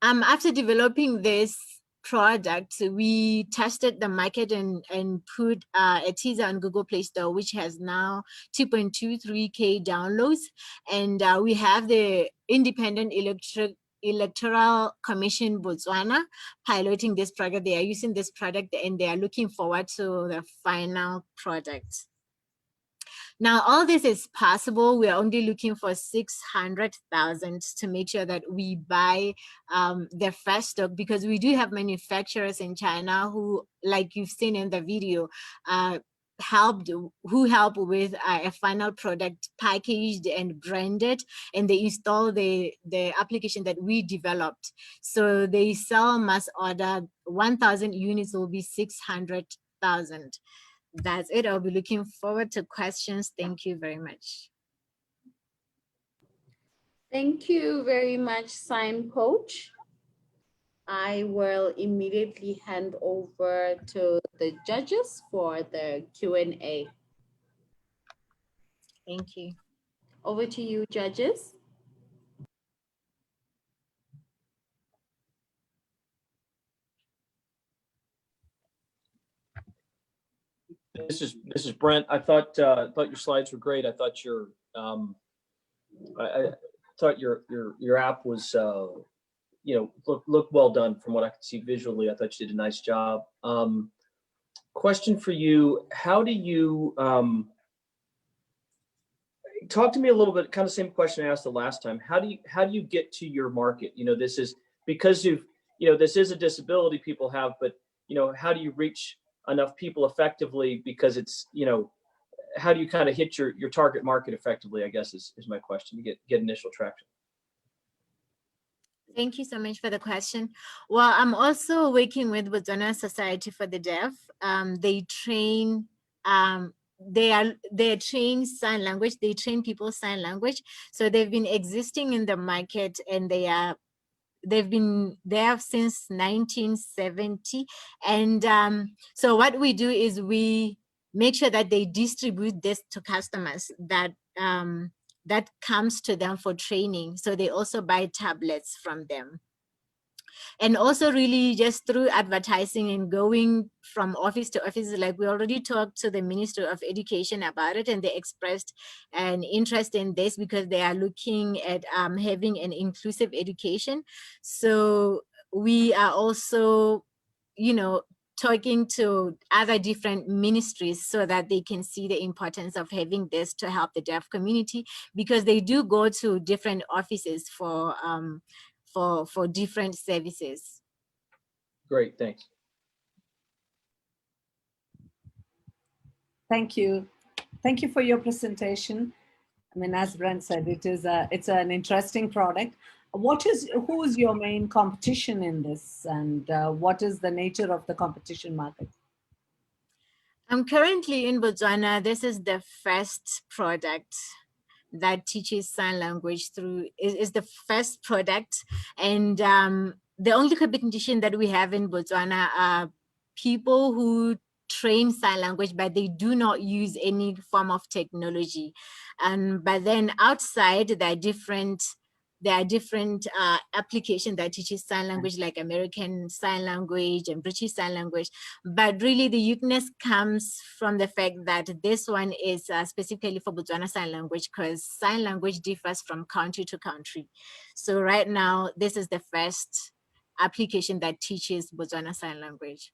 After developing this product, we tested the market and put a teaser on Google Play Store, which has now 2.23K downloads. And we have the Independent Electoral Commission Botswana piloting this product. They are using this product and they are looking forward to the final product. Now, all this is possible. We are only looking for 600,000 to make sure that we buy the first stock, because we do have manufacturers in China who, like you've seen in the video, help with a final product packaged and branded, and they install the application that we developed. So they sell mass order. 1,000 units will be 600,000. That's it. I'll be looking forward to questions. Thank you very much. Thank you very much, Sign Coach. I will immediately hand over to the judges for the Q&A. Thank you. Over to you, judges. This is Brent. I thought your slides were great. I thought your your app was looked well done from what I could see visually. I thought you did a nice job. Question for you: how do you talk to me a little bit? Kind of same question I asked the last time. How do you get to your market? You know, this because this is a disability people have, but how do you reach enough people effectively? Because it's, how do you kind of hit your target market effectively, I guess is my question, to get initial traction. Thank you so much for the question. Well, I'm also working with Botswana Society for the Deaf. They train, they train sign language. They train people sign language. So they've been existing in the market, and they've been there since 1970. And so what we do is we make sure that they distribute this to customers that comes to them for training. So they also buy tablets from them. And also really just through advertising and going from office to office, like we already talked to the Ministry of Education about it, and they expressed an interest in this because they are looking at having an inclusive education. So we are also, talking to other different ministries so that they can see the importance of having this to help the deaf community, because they do go to different offices for different services. Great, thanks. Thank you. Thank you for your presentation. I mean, as Brent said, it's an interesting product. Who is your main competition in this, and what is the nature of the competition market? I'm currently in Botswana. This is the first product that teaches sign language is the first product. And the only competition that we have in Botswana are people who train sign language, but they do not use any form of technology. But then outside, there are different applications that teaches sign language, like American Sign Language and British Sign Language. But really the uniqueness comes from the fact that this one is specifically for Botswana Sign Language, because sign language differs from country to country. So right now, this is the first application that teaches Botswana Sign Language.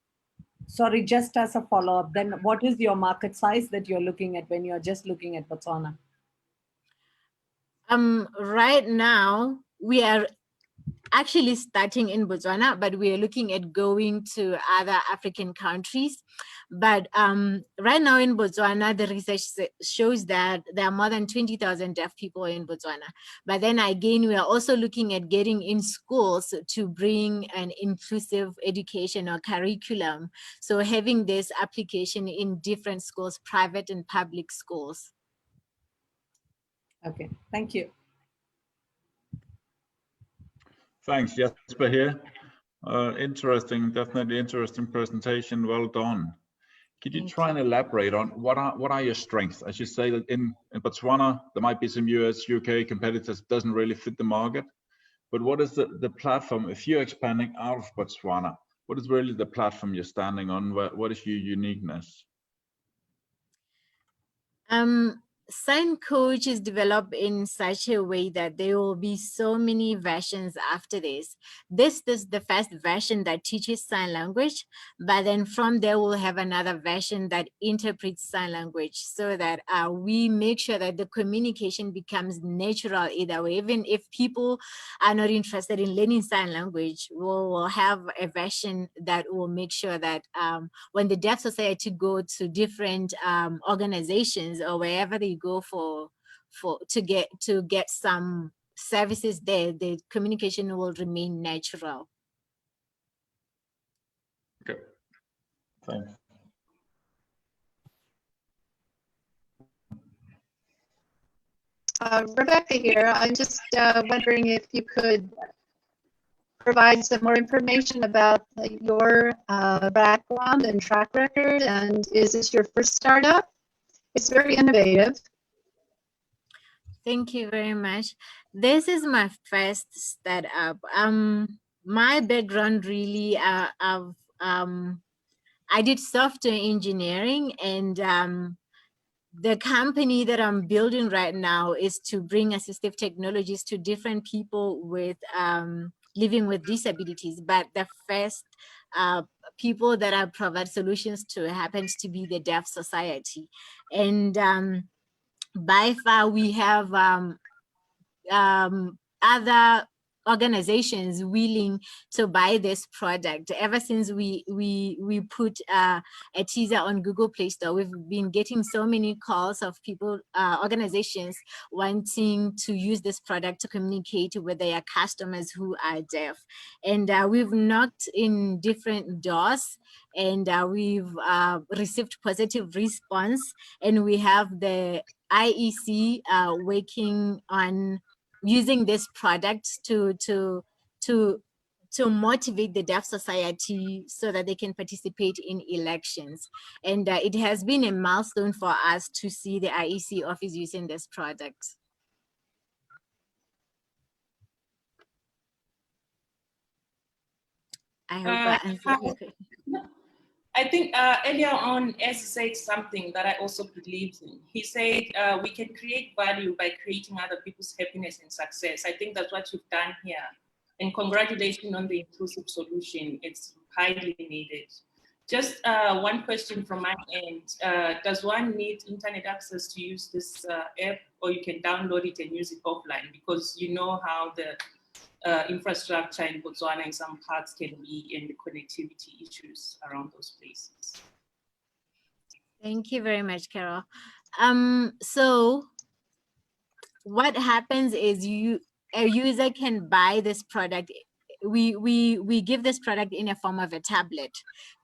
Sorry, just as a follow-up, then what is your market size that you're looking at when you're just looking at Botswana? Right now, we are actually starting in Botswana, but we are looking at going to other African countries. But right now in Botswana, the research shows that there are more than 20,000 deaf people in Botswana. But then again, we are also looking at getting in schools to bring an inclusive education or curriculum. So having this application in different schools, private and public schools. Okay, thank you. Thanks, Jesper here. Interesting, definitely interesting presentation. Well done. Could you try and elaborate on what are your strengths? As you say that in Botswana, there might be some US, UK competitors, doesn't really fit the market. But what is the platform, if you're expanding out of Botswana, what is really the platform you're standing on? What is your uniqueness? Sign Coach is developed in such a way that there will be so many versions after this. This is the first version that teaches sign language, but then from there we'll have another version that interprets sign language, so that we make sure that the communication becomes natural either way. Even if people are not interested in learning sign language, we'll have a version that will make sure that when the Deaf Society go to different organizations or wherever they go to get some services there, the communication will remain natural. Okay, thanks. Rebecca here. I'm just wondering if you could provide some more information about your background and track record, and is this your first startup? It's very innovative. Thank you very much. This is my first startup. My background really, I did software engineering, and the company that I'm building right now is to bring assistive technologies to different people with living with disabilities. But the first people that I provide solutions to happens to be the Deaf Society. And by far we have other organizations willing to buy this product. Ever since we put a teaser on Google Play Store, we've been getting so many calls of people, organizations wanting to use this product to communicate with their customers who are deaf. And we've knocked in different doors, and we've received positive response, and we have the IEC working on using this product to motivate the deaf society so that they can participate in elections. And it has been a milestone for us to see the IEC office using this product. I hope I answered your question. I think earlier on, Ez said something that I also believe in. He said we can create value by creating other people's happiness and success. I think that's what you've done here. And congratulations on the inclusive solution. It's highly needed. Just one question from my end. Does one need internet access to use this app, or you can download it and use it offline? Because you know how the infrastructure in Botswana in some parts can be, and the connectivity issues around those places. Thank you very much, Carol. So what happens is a user can buy this product. We give this product in a form of a tablet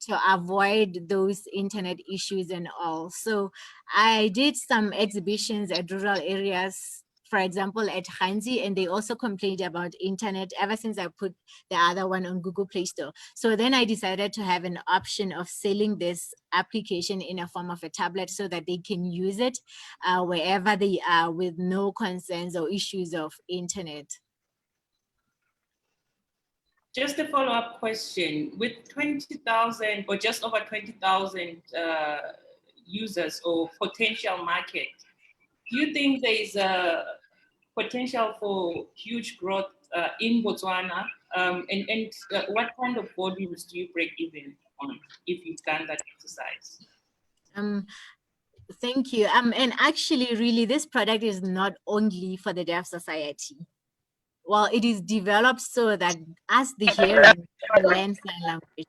to avoid those internet issues and all. So I did some exhibitions at rural areas, for example, at Hanzi, and they also complained about internet ever since I put the other one on Google Play Store. So then I decided to have an option of selling this application in a form of a tablet so that they can use it wherever they are with no concerns or issues of internet. Just a follow-up question. With 20,000 or just over 20,000 users or potential market, do you think there is a potential for huge growth in Botswana? And what kind of volumes do you break even on if you've done that exercise? Thank you. And actually, really, this product is not only for the deaf society. Well, it is developed so that as the hearing can learn sign language.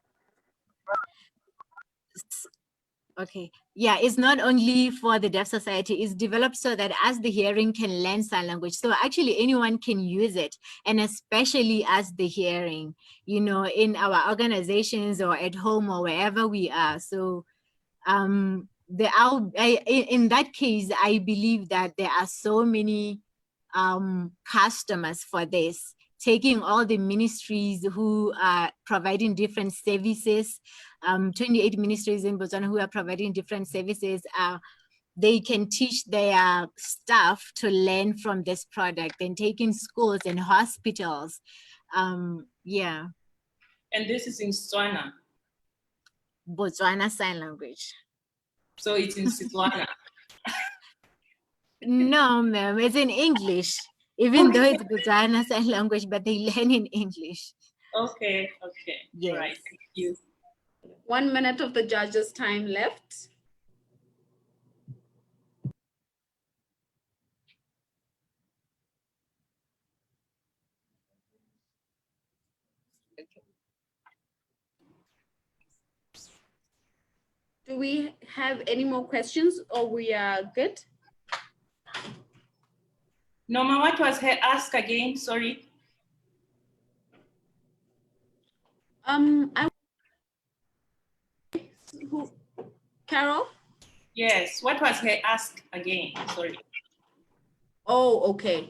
Okay, yeah, it's not only for the deaf society, it's developed so that as the hearing can learn sign language. So actually anyone can use it, and especially as the hearing, you know, in our organizations or at home or wherever we are. So in that case, I believe that there are so many customers for this, taking all the ministries who are providing different services, 28 ministries in Botswana who are providing different services, they can teach their staff to learn from this product and take in schools and hospitals. Yeah. And this is in Setswana? Botswana Sign Language. So it's in Setswana? No, ma'am, it's in English. Even though it's Botswana Sign Language, but they learn in English. Okay, okay. Yes. Right, thank you. 1 minute of the judges' time left. Do we have any more questions, or we are good? Norma, what was her ask again? Sorry. Carol? Yes, what was her ask again? Sorry. Oh, okay.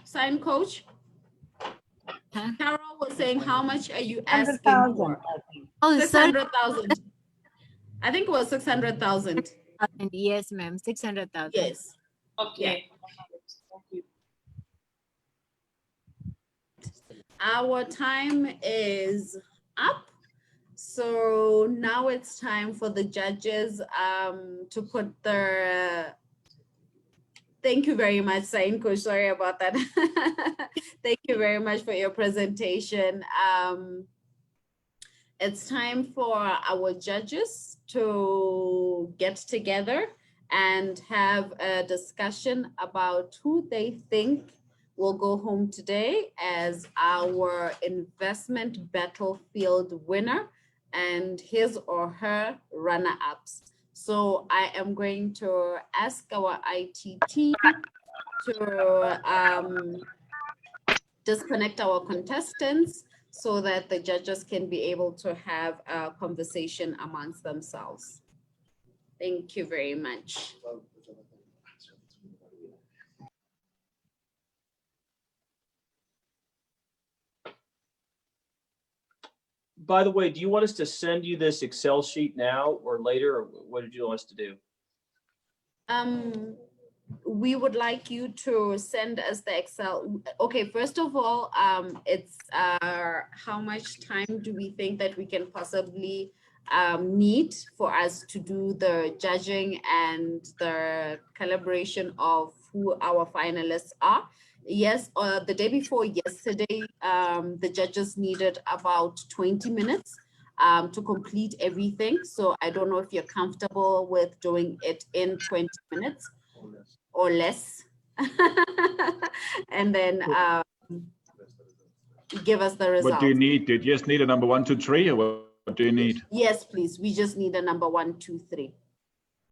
Sign coach? Carol was saying, how much are you asking for? Oh, 600,000. I think it was 600,000. Yes, ma'am, 600,000. Yes. Okay. Yeah. Our time is up. So now it's time for the judges to put their, thank you very much, Sain Coach, sorry about that. Thank you very much for your presentation. It's time for our judges to get together and have a discussion about who they think will go home today as our investment battlefield winner and his or her runner-ups. So I am going to ask our IT team to disconnect our contestants so that the judges can be able to have a conversation amongst themselves. Thank you very much. By the way, do you want us to send you this Excel sheet now or later, or what did you want us to do? We would like you to send us the Excel. Okay, first of all, it's how much time do we think that we can possibly need for us to do the judging and the calibration of who our finalists are? Yes, the day before yesterday, the judges needed about 20 minutes to complete everything. So I don't know if you're comfortable with doing it in 20 minutes or less. And then give us the results. What do you need? Do you just need a number 1, 2, 3, or what do you need? Yes, please. We just need a number 1, 2, 3.